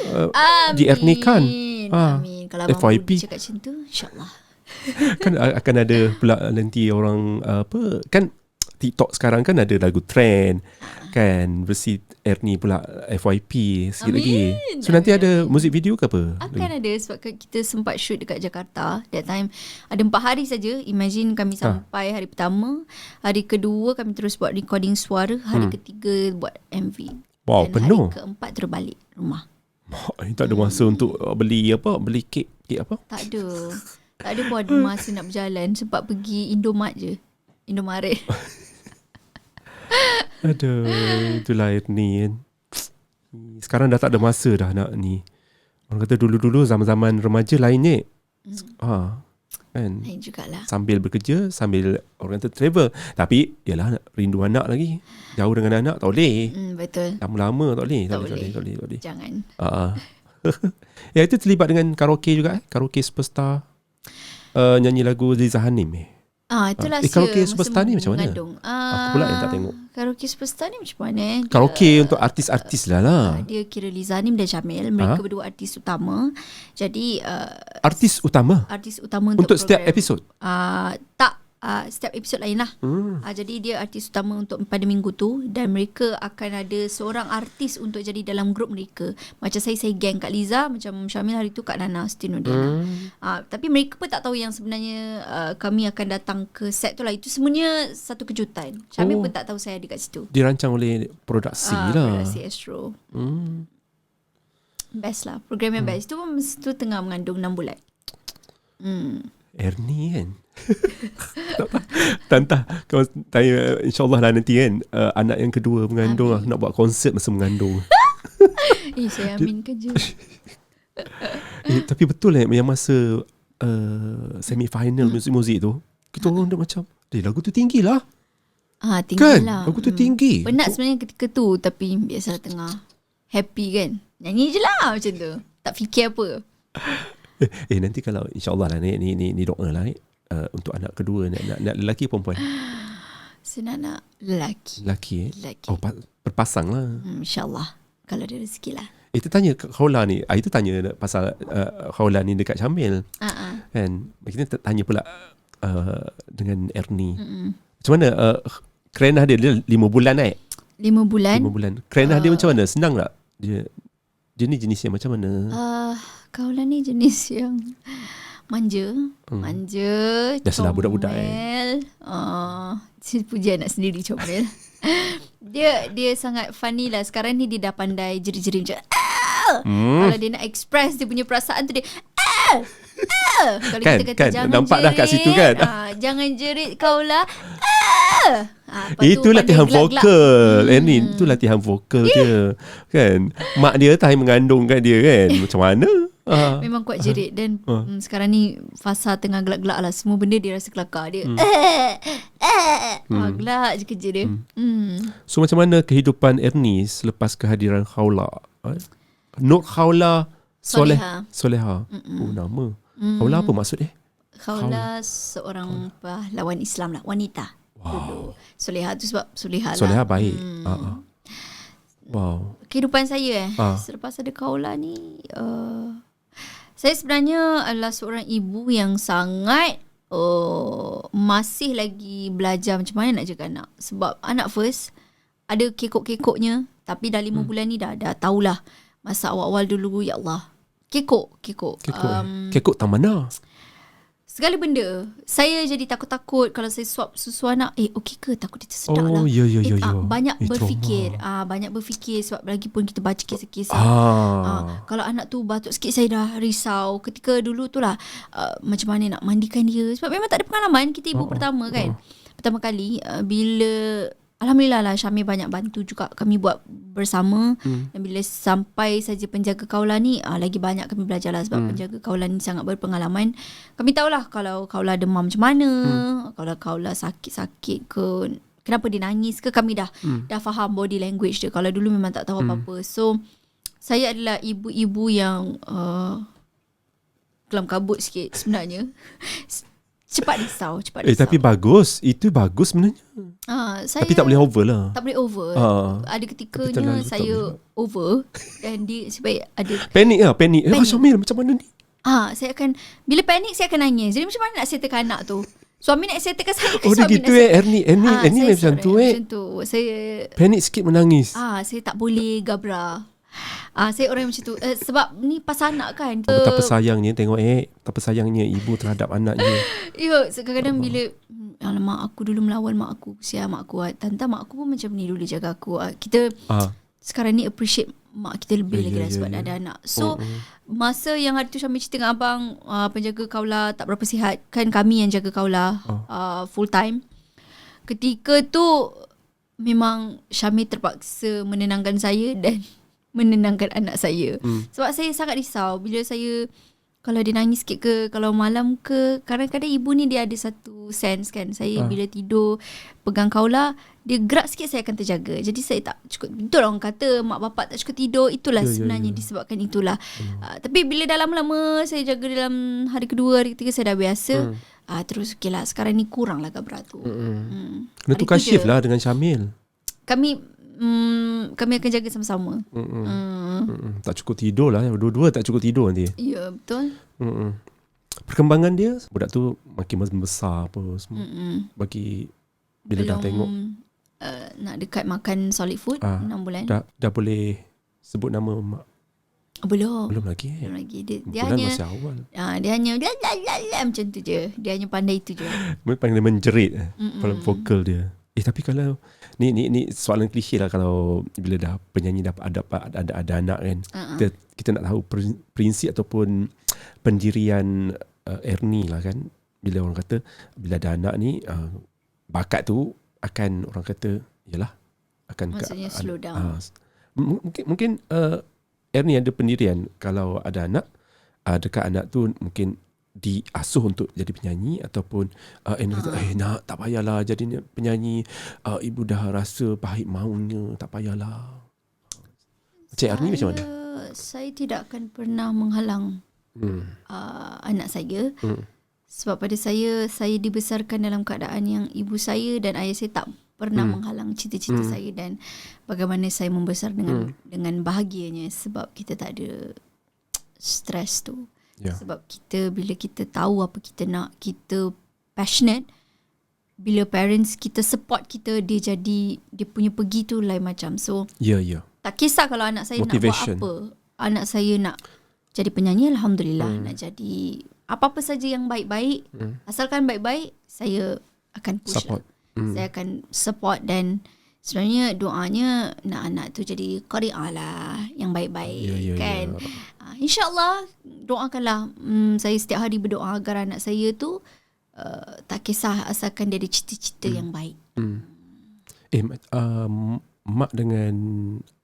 di Ernie kan. Amin. Kalau abang FYP cakap macam tu, insyaAllah. Kan akan ada pula nanti orang kan TikTok sekarang kan ada lagu trend kan, versi Ernie pula FYP sikit lagi. So nanti ada music video ke apa? Akan ada sebab kita sempat shoot dekat Jakarta. That time ada 4 hari saja. Imagine kami sampai hari pertama, hari kedua kami terus buat recording suara, hari ketiga buat MV. Wow, dan penuh. Hari keempat terus balik rumah. Tak ada masa untuk beli kek apa? Tak ada pun ada masa nak berjalan sebab pergi Indomaret je. Indomaret. Aduh, itulah Ernie kan. Sekarang dah tak ada masa dah nak ni. Orang kata dulu-dulu zaman-zaman remaja lainnya. Kan. Lain jugalah. Sambil bekerja, sambil orang kata travel. Tapi yalah, rindu anak lagi. Jauh dengan anak tak boleh. Betul. Lama-lama tak boleh. Tak boleh. Jangan. Ya, itu terlibat dengan karaoke juga. Karaoke Superstar. Nyanyi lagu Liza Hanim Itulah karaoke Superstar ni macam mana? Mengandung. Aku pula yang tak tengok. Karaoke Superstar ni macam mana? Karaoke untuk artis-artis lah. Dia kira Liza Hanim dan Syamil. Mereka berdua artis utama. Jadi artis utama untuk setiap episod? Tak. Setiap episod lain lah. Jadi dia artis utama untuk pada minggu tu. Dan mereka akan ada seorang artis untuk jadi dalam grup mereka. Macam saya gang Kak Liza. Macam Syamil hari tu Kak Nana Siti Nurdiana. Tapi mereka pun tak tahu yang sebenarnya kami akan datang ke set tu lah. Itu semuanya satu kejutan. Syamil pun tak tahu saya ada kat situ. Dirancang oleh produksi lah. Produksi Astro. Best lah. Program yang best. Itu pun masa tu tengah mengandung 6 bulan. Ernie kan. Tantah kau tanya, InsyaAllah lah nanti kan, anak yang kedua mengandung lah, nak buat konsert masa mengandung. Saya aminkan je. Tapi betul yang masa semi-final muzik-muzik tu, kita orang dah macam lagu tu tinggi lah. Tinggi kan? lah. Lagu tu tinggi. Penat sebenarnya ketika tu. Tapi biasalah tengah happy kan, nyanyi je lah macam tu. Tak fikir apa. Nanti kalau insyaAllah lah ni doa lah untuk anak kedua, nak lelaki perempuan? Saya nak lelaki. Lelaki. Berpasang lah. InsyaAllah kalau ada rezeki lah. Itu tanya Khawla ni. Itu tanya pasal Khawla ni dekat Syamil. Kan? Kita tanya pula dengan Ernie. Macam mana kerenah dia 5 bulan 5 bulan. Kerenah dia macam mana? Senang tak? Dia ni jenis yang macam mana? Khawla ni jenis yang manja, biasalah budak-budak puji anak sendiri comel. Dia sangat funny lah. Sekarang ni dia dah pandai jerit-jerit macam kalau dia nak express dia punya perasaan tu dia kalau kan, kita kata jangan nampak jerit, dah kat situ kan. Jangan jerit kau lah. Itu latihan vokal. Itu latihan vokal dia kan. Mak dia time mengandungkan dia kan. Macam mana? Memang kuat jerit. Dan sekarang ni fasa tengah gelak-gelak lah. Semua benda dia rasa kelakar. Dia gelak je kerja dia. So macam mana kehidupan Ernie selepas kehadiran Khawla? Nur Khawla Soleha. Nama Khawla apa maksud dia? Khawla seorang pahlawan Islam lah, wanita. Wow. Soleha tu sebab Soleha lah. Soleha baik. Wow. Kehidupan saya selepas ada Khawla ni, saya sebenarnya adalah seorang ibu yang sangat masih lagi belajar macam mana nak jaga anak. Sebab anak first ada kekok-kekoknya. Tapi dah 5 bulan ni dah tahulah. Masa awal-awal dulu, ya Allah, Kekok tak mana? Segala benda. Saya jadi takut-takut kalau saya suap susu anak. Okey ke? Takut dia tersedak lah. Ya. Banyak berfikir. Banyak berfikir sebab lagi pun kita baca kisah-kisah. Kalau anak tu batuk sikit saya dah risau. Ketika dulu tu lah macam mana nak mandikan dia. Sebab memang tak ada pengalaman. Kita ibu pertama kan. Pertama kali bila Alhamdulillah lah Syamil banyak bantu juga kami buat bersama. Dan bila sampai saja penjaga Khawla ni lagi banyak kami belajar lah. Sebab penjaga Khawla ni sangat berpengalaman. Kami tahulah kalau Khawla demam macam mana, kalau Khawla sakit-sakit ke, kenapa dia nangis ke, kami dah faham body language dia. Kalau dulu memang tak tahu apa-apa. So saya adalah ibu-ibu yang kelam kabut sikit sebenarnya. Cepat risau. Tapi bagus. Itu bagus sebenarnya. Tapi tak boleh over lah. Tak boleh over. Ada ketikanya saya over. Dan dia sebab ada panik. Syamil macam mana ni? Saya akan, bila panik saya akan nangis. Jadi macam mana nak settlekan anak tu? Suami nak settlekan saya ke Oh dia suami gitu nak Ernie macam tu Macam tu. Saya panik sikit menangis. saya tak boleh gabra. Saya orang macam tu. Sebab ni pasal anak kan. Betapa sayangnya tengok betapa sayangnya ibu terhadap anaknya. Ya, kadang-kadang bila alamak aku dulu melawan mak aku. Kesian mak aku. Tante mak aku pun macam ni dulu jaga aku. Kita sekarang ni appreciate mak kita lebih lagi lah sebab ada anak. So masa yang hari tu Syamil cerita dengan abang, penjaga Kaula tak berapa sihat. Kan kami yang jaga Kaula full time. Ketika tu memang Syamil terpaksa menenangkan saya dan menenangkan anak saya. Sebab saya sangat risau bila saya, kalau dia nangis sikit ke, kalau malam ke, kadang-kadang ibu ni dia ada satu sense kan. Saya bila tidur pegang Kaula, dia gerak sikit saya akan terjaga. Jadi saya tak cukup, betul orang kata mak bapak tak cukup tidur, itulah sebenarnya disebabkan itulah. Tapi bila dah lama-lama saya jaga dalam hari kedua, hari ketiga saya dah biasa. Terus okey lah, sekarang ni kurang lah gabra tu. Kena tukar shift lah dengan Syamil. Kami akan jaga sama-sama. Tak cukup tidur lah. Dua-dua tak cukup tidur nanti. Ya, betul. Perkembangan dia, budak tu makin besar apa semua. Bagi bila dah tengok nak dekat makan solid food 6 bulan. Dah boleh sebut nama mak. Belum lagi. Belum lagi. Dia Bulan hanya masih awal. dia hanya macam tu je. Dia hanya pandai itu je. Pandai menjerit vokal dia. Tapi kalau ni soalan klise lah, kalau bila dah penyanyi ada anak kan, kita nak tahu prinsip ataupun pendirian Ernie lah kan. Bila orang kata bila ada anak ni, bakat tu akan orang kata yalah akan maksudnya slow down. Mungkin Ernie ada pendirian kalau ada anak, dekat anak tu mungkin diasuh untuk jadi penyanyi, ataupun Ernie kata nak tak payahlah jadi penyanyi, ibu dah rasa pahit maunya, tak payahlah. Cik Ernie macam mana? Saya tidak akan pernah menghalang anak saya. Sebab pada saya dibesarkan dalam keadaan yang ibu saya dan ayah saya tak pernah menghalang cita-cita saya, dan bagaimana saya membesar dengan bahagianya, sebab kita tak ada stres tu. Sebab bila kita tahu apa kita nak, kita passionate, bila parents kita support kita, dia punya pergi tu lain macam. So tak kisah kalau anak saya motivation. Nak buat apa, anak saya nak jadi penyanyi, alhamdulillah. Nak jadi apa-apa saja yang baik-baik, asalkan baik-baik, saya akan push support. Saya akan support, dan sebenarnya doanya nak anak tu jadi qari'ah lah, yang baik-baik kan. InsyaAllah doakanlah. Saya setiap hari berdoa agar anak saya tu tak kisah, asalkan dia ada cita-cita yang baik. Mak dengan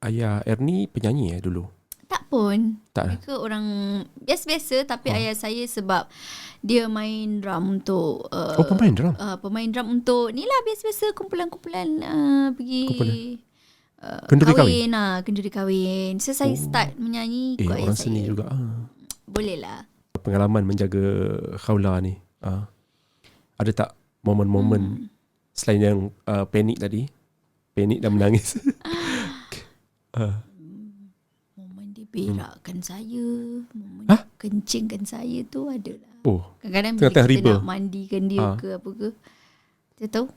ayah Ernie penyanyi dulu? Tak pun. Tak. Mereka orang biasa-biasa, tapi ayah saya sebab dia main drum untuk pemain drum. Pemain drum untuk ni lah, biasa-biasa kumpulan-kumpulan pergi kenduri kahwin. Kenduri kahwin. So saya start menyanyi ikut ayah orang saya. seni juga. Boleh lah. Pengalaman menjaga Kaula ni, ada tak momen-momen selain yang panik tadi, panik dan menangis? Momen dia berakkan saya, momen kencingkan saya tu adalah. Kadang-kadang bila kita nak mandikan dia ke apa ke, kita tahu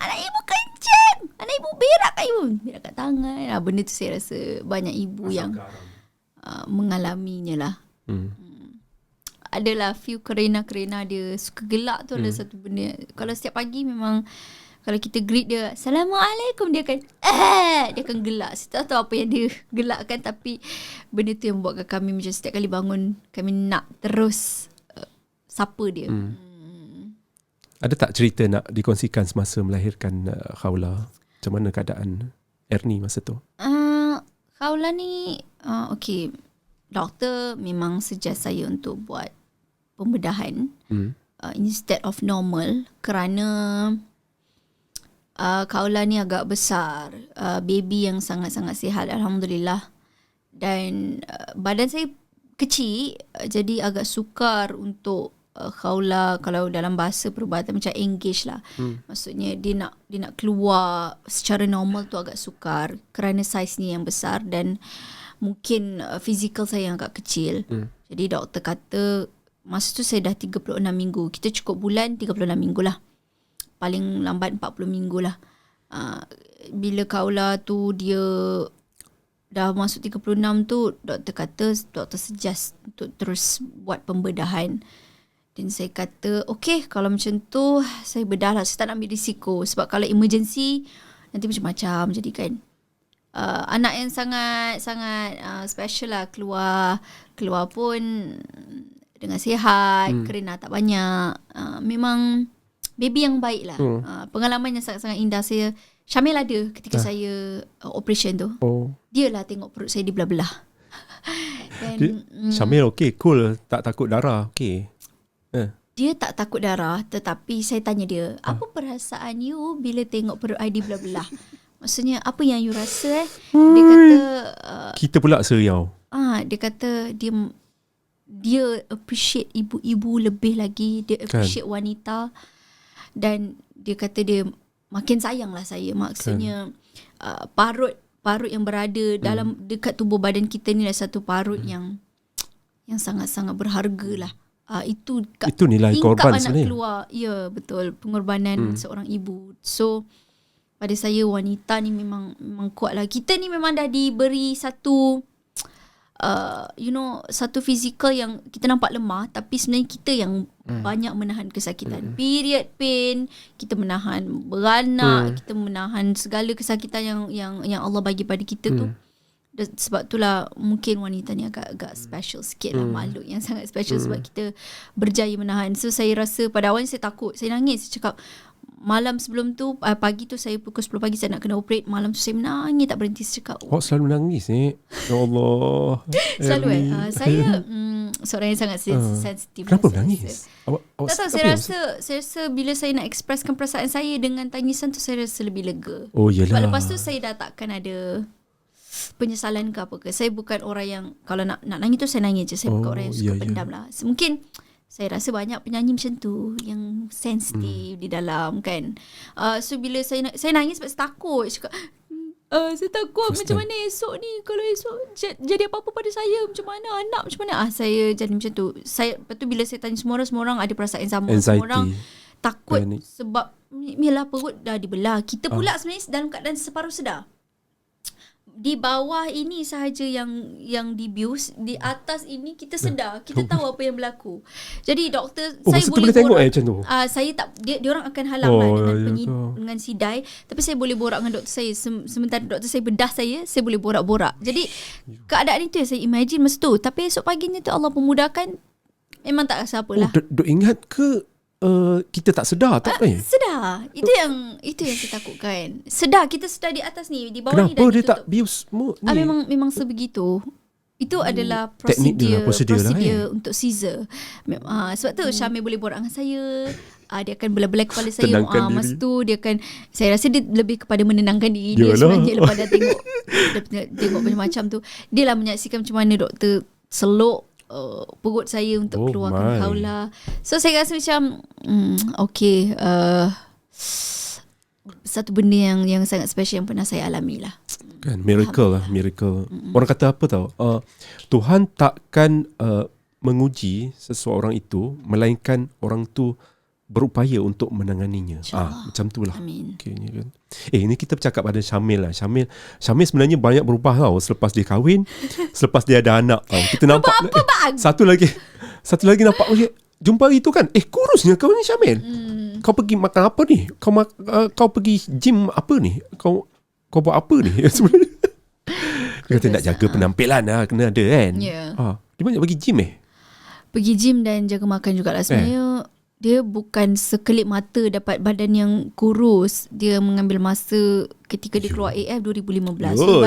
anak ibu kencing, anak ibu berak kat ibu, berak kat tangan. Benda tu saya rasa banyak ibu yang mengalaminya lah. Adalah few kerena dia suka gelak tu, adalah satu benda. Kalau setiap pagi memang kalau kita greet dia, Assalamualaikum, dia akan gelak. Saya tak tahu apa yang dia gelakkan, tapi benda tu yang buatkan kami macam setiap kali bangun, kami nak terus sapa dia. Ada tak cerita nak dikongsikan semasa melahirkan Kaula? Macam mana keadaan Ernie masa tu? Kaula ni okey, doktor memang suggest saya untuk buat pembedahan instead of normal, kerana Kaula ni agak besar, baby yang sangat-sangat sihat alhamdulillah, dan badan saya kecil, jadi agak sukar untuk Kaula, kalau dalam bahasa perubatan macam engage lah. Maksudnya dia nak keluar secara normal tu agak sukar kerana saiz ni yang besar, dan mungkin fizikal saya yang agak kecil. Jadi doktor kata masa tu saya dah 36 minggu. Kita cukup bulan 36 minggu lah. Paling lambat 40 minggu lah. Bila Kaula tu dia dah masuk 36 tu, doktor suggest untuk terus buat pembedahan. Dan saya kata, okay, kalau macam tu saya bedah lah. Saya tak nak ambil risiko. Sebab kalau emergency, nanti macam-macam jadi kan. Anak yang sangat special lah. Keluar pun dengan sihat, kerana tak banyak. Memang baby yang baik lah. Pengalaman yang sangat-sangat indah. Syamil ada ketika saya operation tu. Dia lah tengok perut saya dibelah-belah. Syamil okay, cool. Tak takut darah, okay. Dia tak takut darah, tetapi saya tanya dia, apa perasaan you bila tengok perut I dibelah-belah? Maksudnya, apa yang you rasa Dia kata... kita pula seriau. Dia kata dia appreciate ibu-ibu lebih lagi. Dia appreciate wanita. Dan dia kata dia makin sayang lah saya. Maksudnya parut yang berada dalam dekat tubuh badan kita ni adalah satu parut yang sangat-sangat berharga lah. Itu nilai korban anak sebenarnya. Keluar. Ya, betul. Pengorbanan seorang ibu. So pada saya wanita ni memang kuat lah. Kita ni memang dah diberi satu satu fizikal yang kita nampak lemah, tapi sebenarnya kita yang banyak menahan kesakitan. Period pain, kita menahan beranak, kita menahan segala kesakitan yang Allah bagi pada kita tu. Dan sebab itulah mungkin wanita ni agak special sikit lah, makhluk yang sangat special sebab kita berjaya menahan. So saya rasa pada awalnya saya takut, saya nangis, saya cakap malam sebelum tu, pagi tu saya pukul 10 pagi saya nak kena operate. Malam tu saya menangis tak berhenti. Saya cakap, Awak selalu menangis ni? Ya Allah. Selalu saya seorang yang sangat sensitif. Kenapa menangis? Tak tahu, saya rasa bila saya nak expresskan perasaan saya dengan tangisan tu, saya rasa lebih lega. Oh yelah. Sebab lepas tu saya dah takkan ada penyesalan ke apa ke. Saya bukan orang yang kalau nak nangis tu saya nangis je. Saya bukan orang yang suka pendam lah. Mungkin saya rasa banyak penyanyi macam tu yang sensitif di dalam kan. So bila saya nangis sebab saya takut. Saya takut macam mana esok ni, kalau esok jadi apa-apa pada saya, macam mana anak, macam mana. Saya jadi macam tu. Lepas tu bila saya tanya semua orang ada perasaan yang sama. Anxiety. Semua orang takut Panic. sebab yalah perut dah dibelah. Kita pula sebenarnya dalam keadaan separuh sedar. Di bawah ini sahaja yang dibius, di atas ini kita sedar, kita tahu apa yang berlaku. Jadi doktor saya boleh tengok borak macam tu. Saya tak, dia orang akan halang lah dengan sidai, tapi saya boleh borak dengan doktor saya. Sementara doktor saya bedah saya boleh borak-borak. Jadi keadaan itu yang saya imagine masa tu. Tapi esok paginya tu Allah pemudahkan, memang tak rasa apalah. Dok ingat ke kita tak sedar tak sedar. Itu yang saya takutkan. Kita sedar di atas ni, di bawah ni dah kenapa dia ditutup. tak bius semua ni? Memang sebegitu. Itu adalah Teknik dia lah, prosedur lah, untuk Caesar. Sebab tu Syamil boleh borak dengan saya. Dia akan belah-belah kepala saya. Tenangkan Masa diri. tu dia akan, saya rasa dia lebih kepada menenangkan diri dia sebenarnya. Lepas dah tengok macam-macam tu, dia lah menyaksikan macam mana doktor seluk perut saya untuk keluarkan Kaula. So saya rasa macam okay, satu benda yang sangat special yang pernah saya alami lah. Kan, miracle lah, miracle. Orang kata apa tau, Tuhan takkan menguji seseorang itu melainkan orang tu berupaya untuk menanganinya. Macam tu lah. Amin. Okay, ni kan. Ni kita bercakap pada Syamil lah. Syamil sebenarnya banyak berubah tau selepas dia kahwin, selepas dia ada anak tau. Kita nampak apa bang? Satu lagi nampak jumpa itu kan, kurusnya kau ni Syamil. Kau pergi makan apa ni? Kau pergi gym apa ni? Kau buat apa ni? Sebenarnya dia kata nak jaga penampilan lah, kena ada kan. Dia banyak pergi gym Pergi gym dan jaga makan jugalah. Sebenarnya dia bukan sekelip mata dapat badan yang kurus. Dia mengambil masa ketika dia keluar AF 2015.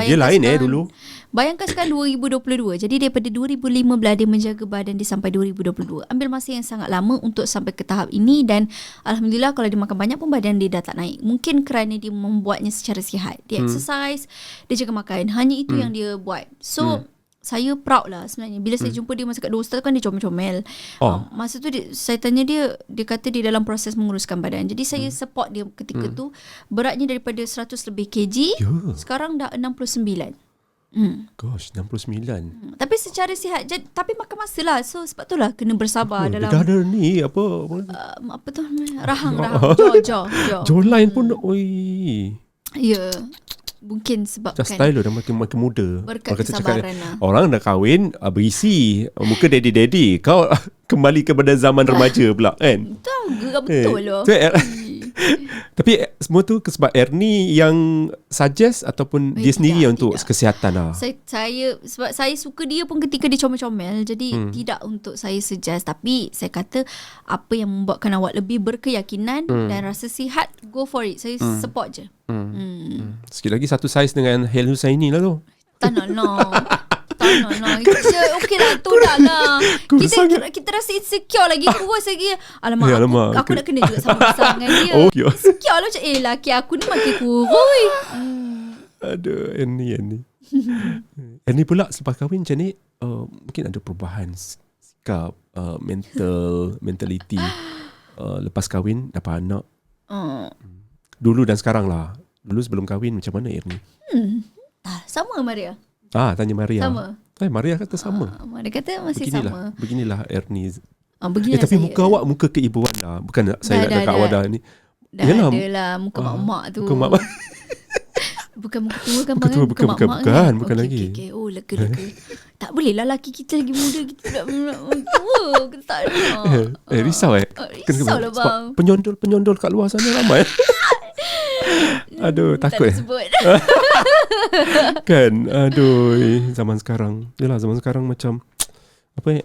Dia lain dulu. Bayangkan sekarang 2022. Jadi daripada 2015 dia menjaga badan dia sampai 2022. Ambil masa yang sangat lama untuk sampai ke tahap ini. Dan alhamdulillah kalau dia makan banyak pun badan dia dah tak naik. Mungkin kerana dia membuatnya secara sihat. Dia exercise, dia jaga makan. Hanya itu yang dia buat. So saya proud lah sebenarnya. Bila saya jumpa dia masa kat Dostal kan dia comel-comel. Masa tu saya tanya dia kata dia dalam proses menguruskan badan. Jadi saya support dia ketika tu. Beratnya daripada 100 lebih kg, sekarang dah 69. Gosh, 69. Tapi secara sihat tapi makan masa lah. So sebab tu lah kena bersabar Dia dalam dah ada ni apa apa tu namanya? Rahang jaw. jawline pun oi. Ya. Mungkin sebab Just kan style dah makin muda. berkat Orang kata kesabaran lah. orang dah kahwin berisi muka daddy kau kembali kepada zaman remaja pula kan. Betul lah. Tapi semua tu sebab Ernie yang suggest ataupun dia sendiri yang untuk kesihatan lah. Saya sebab saya suka dia pun ketika dia comel-comel. Jadi tidak untuk saya suggest. Tapi saya kata apa yang membuatkan awak lebih berkeyakinan dan rasa sihat, go for it. Saya support je. Sikit lagi satu saiz dengan Hel Husaini lah tu. Tak nak. Okey lah, tolak lah. Kita rasa insecure lagi. Kurus lagi. Alamak. Aku nak kena juga sama besar dengan dia. Insecure lah macam laki aku ni makin kurus. Aduh, Ernie. Ernie pula selepas kahwin macam ni mungkin ada perubahan sikap, mentality. Lepas kahwin dapat anak. Dulu dan sekarang lah. Dulu sebelum kahwin macam mana Ernie? Sama Maria. Tanya Maria. Sama. Maria kata sama. Maria kata masih sama. Beginilah Ernie. Beginilah tapi muka awak muka keibuan lah. Bukan saya nak dekat awak dah ni. Dah ada lah muka mak-mak tu. Muka mak. Bukan muka tua kan bang? Bukan mak-mak kan? Bukan okay, lagi. Okay. Oh lega. Tak boleh lah laki kita lagi muda kita nak tua. Kita tak nak. Risau risau lah bang. Penyondol kat luar sana ramai. Aduh, takut kan. Aduh, zaman sekarang. Yalah, zaman sekarang macam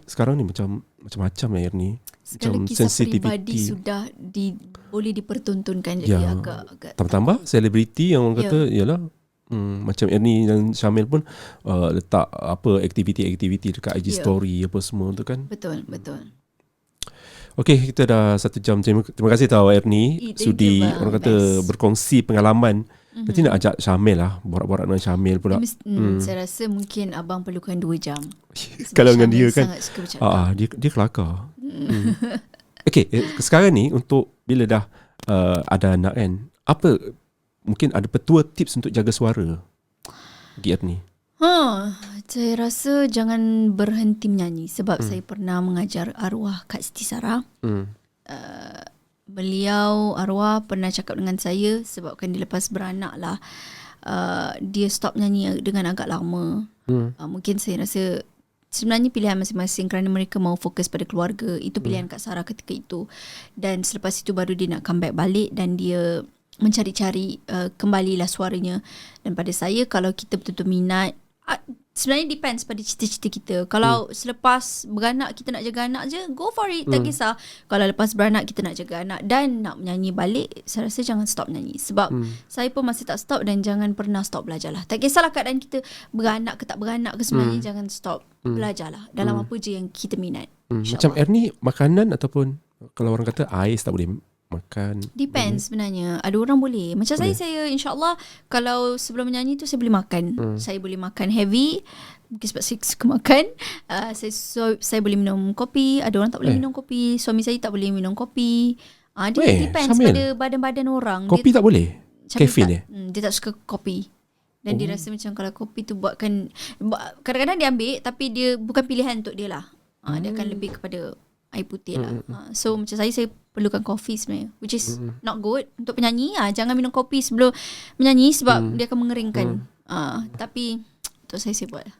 sekarang ni macam-macam ni. Segala macam kisah sensitivity peribadi sudah boleh dipertontonkan. Jadi agak tambah selebriti yang orang kata yalah macam Ernie dan Syamil pun letak aktiviti-aktiviti dekat IG story apa semua tu kan. Betul. Okay, kita dah 1 jam. Terima kasih tau Ernie sudi orang kata berkongsi pengalaman. Nanti nak ajak Syamil lah, borak-borak dengan Syamil pula. Saya rasa mungkin abang perlukan 2 jam. Kalau dengan dia kan dia kelakar. Okay, sekarang ni untuk bila dah ada anak kan, apa mungkin ada petua tips untuk jaga suara bagi Ernie? Saya rasa jangan berhenti menyanyi. Sebab saya pernah mengajar arwah Kak Siti Sarah. Beliau arwah pernah cakap dengan saya, sebabkan dia lepas beranak lah, dia stop nyanyi dengan agak lama. Mungkin saya rasa sebenarnya pilihan masing-masing, kerana mereka mau fokus pada keluarga. Itu pilihan Kak Sarah ketika itu. Dan selepas itu baru dia nak comeback balik dan dia mencari-cari kembalilah suaranya. Dan pada saya, kalau kita betul-betul minat, sebenarnya depends pada cita-cita kita. Kalau selepas beranak kita nak jaga anak je, go for it, tak kisah. Kalau lepas beranak kita nak jaga anak dan nak menyanyi balik, saya rasa jangan stop menyanyi. Sebab saya pun masih tak stop dan jangan pernah stop belajar lah. Tak kisahlah keadaan kita beranak ke tak beranak ke, sebenarnya jangan stop belajar lah dalam apa je yang kita minat. Macam Ernie, makanan ataupun kalau orang kata ais tak boleh makan? Depends sebenarnya. Ada orang boleh. Macam saya insyaAllah kalau sebelum menyanyi tu saya boleh makan. Saya boleh makan heavy. Mungkin sebab saya suka makan. Saya boleh minum kopi. Ada orang tak boleh minum kopi. Suami saya tak boleh minum kopi. Dia depends pada badan-badan orang. Kopi tak boleh? Caffeine dia tak suka kopi. Dan dia rasa macam kalau kopi tu buatkan, kadang-kadang dia ambil tapi dia bukan pilihan untuk dia lah. Dia akan lebih kepada air putih lah. So macam saya perlukan kopi sebenarnya, which is not good untuk penyanyi. Jangan minum kopi sebelum menyanyi sebab dia akan mengeringkan. Tapi untuk saya buat lah.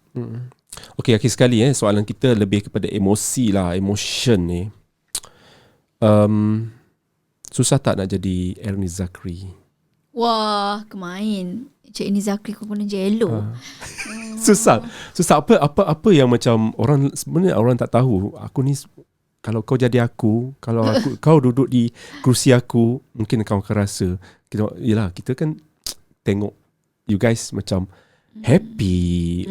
Okay, akhir sekali soalan kita lebih kepada emosi lah, emotion ni. Susah tak nak jadi Ernie Zakri? Wah, kemain Cik Ernie Zakri kau pun jello. Susah apa yang macam orang sebenarnya orang tak tahu. Aku ni, kalau kau jadi aku, kalau kau duduk di kerusi aku, mungkin kau akan rasa kita kan tengok you guys macam happy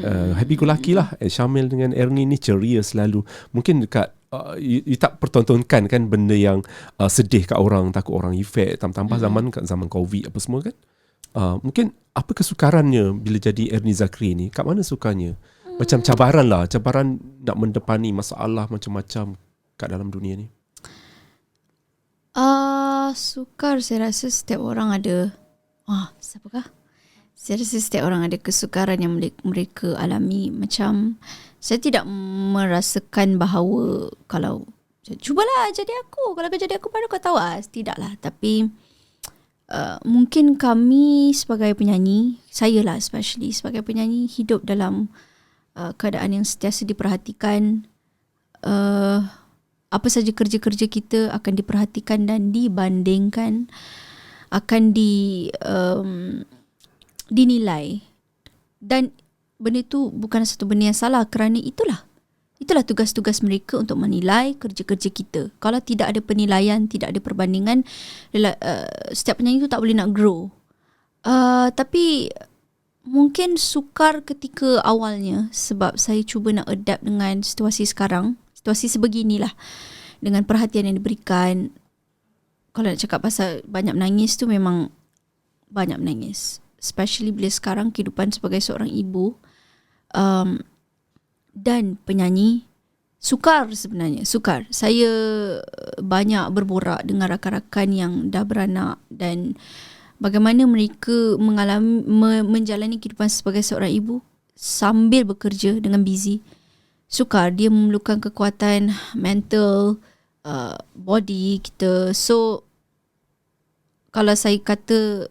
go lucky lah. Syamil dengan Ernie ni ceria selalu. Mungkin dekat you tak pertontonkan kan benda yang sedih kat orang, takut orang efek, tambah zaman COVID apa semua kan. Mungkin apa kesukarannya bila jadi Ernie Zakri ni? Kat mana sukanya? Macam cabaran nak mendepani masalah macam-macam kat dalam dunia ni. Sukar saya rasa setiap orang ada. Siapakah? Saya rasa setiap orang ada kesukaran yang mereka alami. Macam saya tidak merasakan bahawa kalau cubalah jadi aku, kalau kau jadi aku baru kau tahu. Tidaklah. Tapi mungkin kami sebagai penyanyi, saya lah especially sebagai penyanyi, hidup dalam keadaan yang sentiasa diperhatikan. Apa saja kerja-kerja kita akan diperhatikan dan dibandingkan, akan dinilai, dan benda itu bukan satu benda yang salah kerana itulah tugas-tugas mereka untuk menilai kerja-kerja kita. Kalau tidak ada penilaian, tidak ada perbandingan, setiap penyanyi itu tak boleh nak grow. Tapi mungkin sukar ketika awalnya sebab saya cuba nak adapt dengan situasi sekarang, situasi sebeginilah, dengan perhatian yang diberikan. Kalau nak cakap pasal banyak menangis tu, memang banyak menangis, especially bila sekarang kehidupan sebagai seorang ibu dan penyanyi sukar. Sebenarnya sukar. Saya banyak berborak dengan rakan-rakan yang dah beranak dan bagaimana mereka menjalani kehidupan sebagai seorang ibu sambil bekerja dengan busy. Sukar. Dia memerlukan kekuatan mental, body kita. So kalau saya kata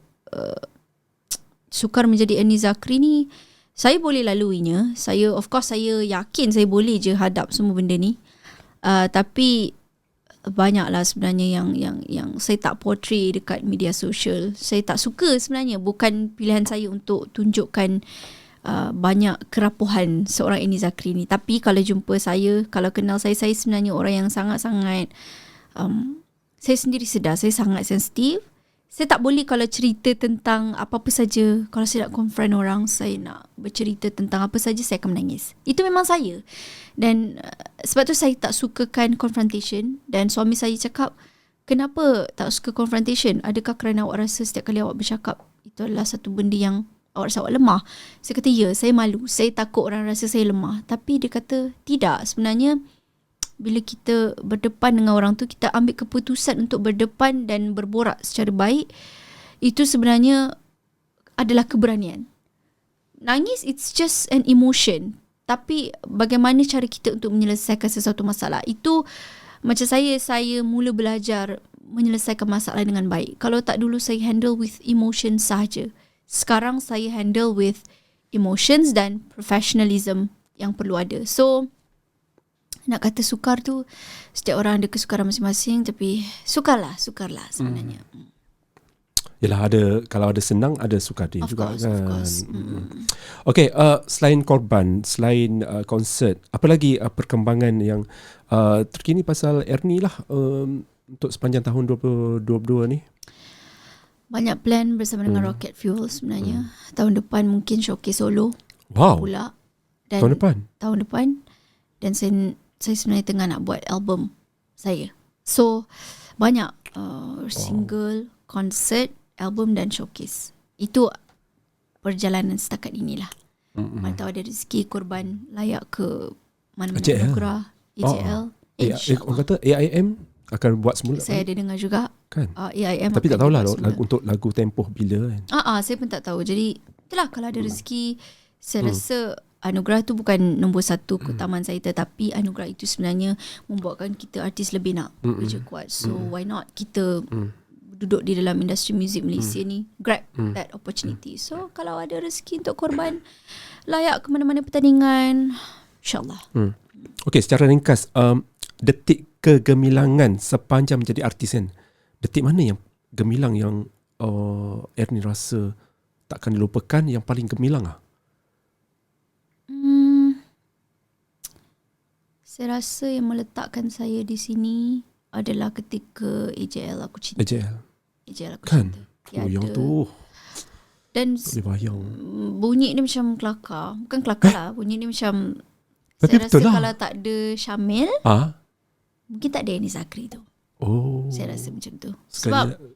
sukar menjadi Ernie Zakri ni, saya boleh laluinya. Of course saya yakin saya boleh je hadap semua benda ni. Tapi banyaklah sebenarnya yang saya tak portray dekat media sosial. Saya tak suka sebenarnya. Bukan pilihan saya untuk tunjukkan banyak kerapuhan seorang Ernie Zakri ni. Tapi kalau jumpa saya, kalau kenal saya sebenarnya orang yang sangat-sangat saya sendiri sedar saya sangat sensitif. Saya tak boleh kalau cerita tentang apa-apa saja. Kalau saya nak confront orang, saya nak bercerita tentang apa saja, saya akan menangis. Itu memang saya. Dan sebab tu saya tak sukakan confrontation. Dan suami saya cakap, kenapa tak suka confrontation? Adakah kerana awak rasa setiap kali awak bercakap itu adalah satu benda yang awak rasa awak lemah? Saya kata, ya, saya malu. Saya takut orang rasa saya lemah. Tapi dia kata, tidak. Sebenarnya bila kita berdepan dengan orang tu, kita ambil keputusan untuk berdepan dan berborak secara baik, itu sebenarnya adalah keberanian. Nangis, it's just an emotion. Tapi bagaimana cara kita untuk menyelesaikan sesuatu masalah, itu macam saya mula belajar menyelesaikan masalah dengan baik. Kalau tak, dulu saya handle with emotion sahaja. Sekarang saya handle with emotions dan professionalism yang perlu ada. So nak kata sukar tu, setiap orang ada kesukaran masing-masing, tapi sukarlah sebenarnya. Yalah, kalau ada senang, ada sukar dia juga kan. Of course. Okay, selain korban, selain konsert, apa lagi perkembangan yang terkini pasal Ernie lah untuk sepanjang tahun 2022 ni? Banyak plan bersama dengan Rocket Fuel sebenarnya. Tahun depan mungkin showcase solo. Wow. Pula. Dan Tahun depan. Dan saya sebenarnya tengah nak buat album saya. So banyak single, konsert, album dan showcase. Itu perjalanan setakat inilah. Mana tahu ada rezeki korban layak ke mana-mana anugerah AJL. Orang kata AIM akan buat semula. Saya ada dengar juga kan. AIM. Tapi tak tahulah untuk lagu tempoh bila kan. Saya pun tak tahu. Jadi itulah, kalau ada rezeki, saya rasa anugerah tu bukan nombor satu keutamaan saya, tetapi anugerah itu sebenarnya membuatkan kita artis lebih nak kerja kuat. So why not kita duduk di dalam industri muzik Malaysia ni, grab that opportunity. So kalau ada rezeki untuk korban layak ke mana-mana pertandingan, insyaAllah. Okay, secara ringkas, detik kegemilangan sepanjang menjadi artis kan, detik mana yang gemilang yang Ernie rasa takkan dilupakan, yang paling gemilang lah? Saya rasa yang meletakkan saya di sini adalah ketika AJL Aku Cinta. AJL Aku kan? Cinta. Yang tu. Dan bunyi dia macam kelakar. Bukan kelakar lah. Bunyi dia macam, tapi saya rasa lah, kalau tak ada Syamil, mungkin tak ada Ernie Zakri tu. Saya rasa macam tu.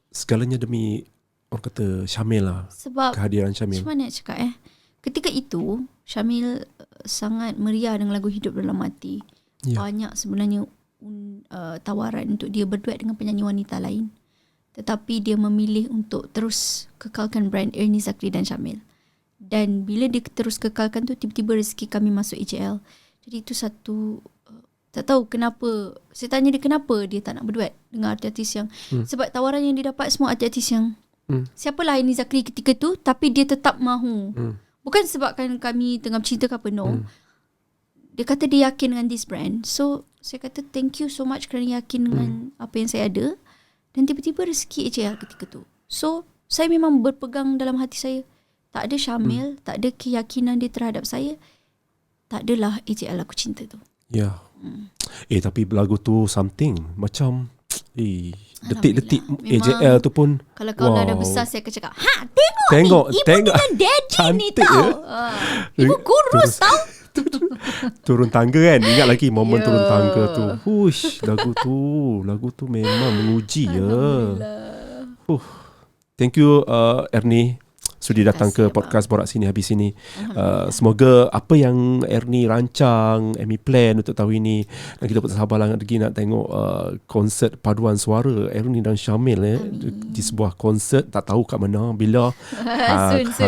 Segalanya demi orang kata Syamil lah. Sebab kehadiran Syamil. Macam mana nak cakap ketika itu Syamil sangat meriah dengan lagu Hidup Dalam Hati. Banyak sebenarnya tawaran untuk dia berduet dengan penyanyi wanita lain, tetapi dia memilih untuk terus kekalkan brand Ernie Zakri dan Syamil. Dan bila dia terus kekalkan tu, tiba-tiba rezeki kami masuk AJL. Jadi itu satu, tak tahu kenapa. Saya tanya dia kenapa dia tak nak berduet dengan artis yang sebab tawaran yang dia dapat semua artis yang siapalah Aini Zakri ketika tu, tapi dia tetap mahu. Bukan sebabkan kami tengah bercinta ke apa, no. Dia kata dia yakin dengan this brand. So saya kata thank you so much kerana yakin dengan apa yang saya ada. Dan tiba-tiba rezeki AJL ketika tu. So saya memang berpegang dalam hati saya, tak ada Syamil, tak ada keyakinan dia terhadap saya, tak adalah AJL aku cinta tu. Ya. Tapi lagu tu something macam detik-detik AJL tu pun. Kalau kau dah besar, saya akan cakap, tengok ni, ibu dengan daddy ni tau. Ibu kurus tau. Turun tangga kan. Ingat lagi momen turun tangga tu. Hush, lagu tu memang menguji ya. Thank you Ernie sudi datang ke podcast Borak Sini Habis Sini. Semoga apa yang Ernie rancang, Ernie plan untuk tahun ini, dan kita tak sabar lagi nak tengok konsert paduan suara Ernie dan Syamil di sebuah konsert, tak tahu kat mana bila.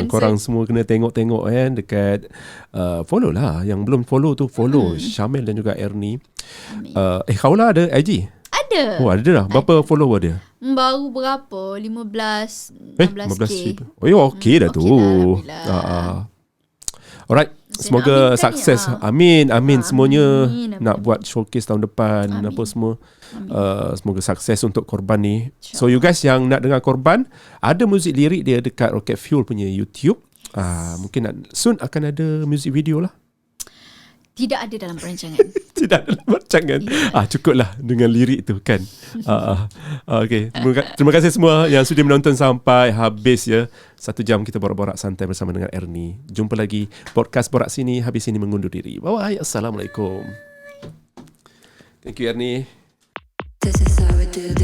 Korang semua kena tengok-tengok dekat follow lah. Yang belum follow tu follow Syamil dan juga Ernie. Kaulah ada IG? Ada. Oh, ada dah. Berapa follower dia? Baru berapa? 15K. Okey dah tu. Alright. Semoga sukses. Amin. Semuanya nak buat showcase tahun depan. Apa semua. Semoga sukses untuk Korban ni. So you guys yang nak dengar Korban, ada muzik lirik dia dekat Rocket Fuel punya YouTube. Mungkin soon akan ada muzik video lah. Tidak ada dalam perancangan. Tidak ada dalam perancangan. Cukuplah dengan lirik tu kan. Okay. Terima kasih semua yang sudi menonton sampai habis ya. 1 jam kita borak-borak santai bersama dengan Ernie. Jumpa lagi podcast Borak Sini Habis Sini mengundur diri. Bye-bye. Assalamualaikum. Thank you Ernie. This is how we do this.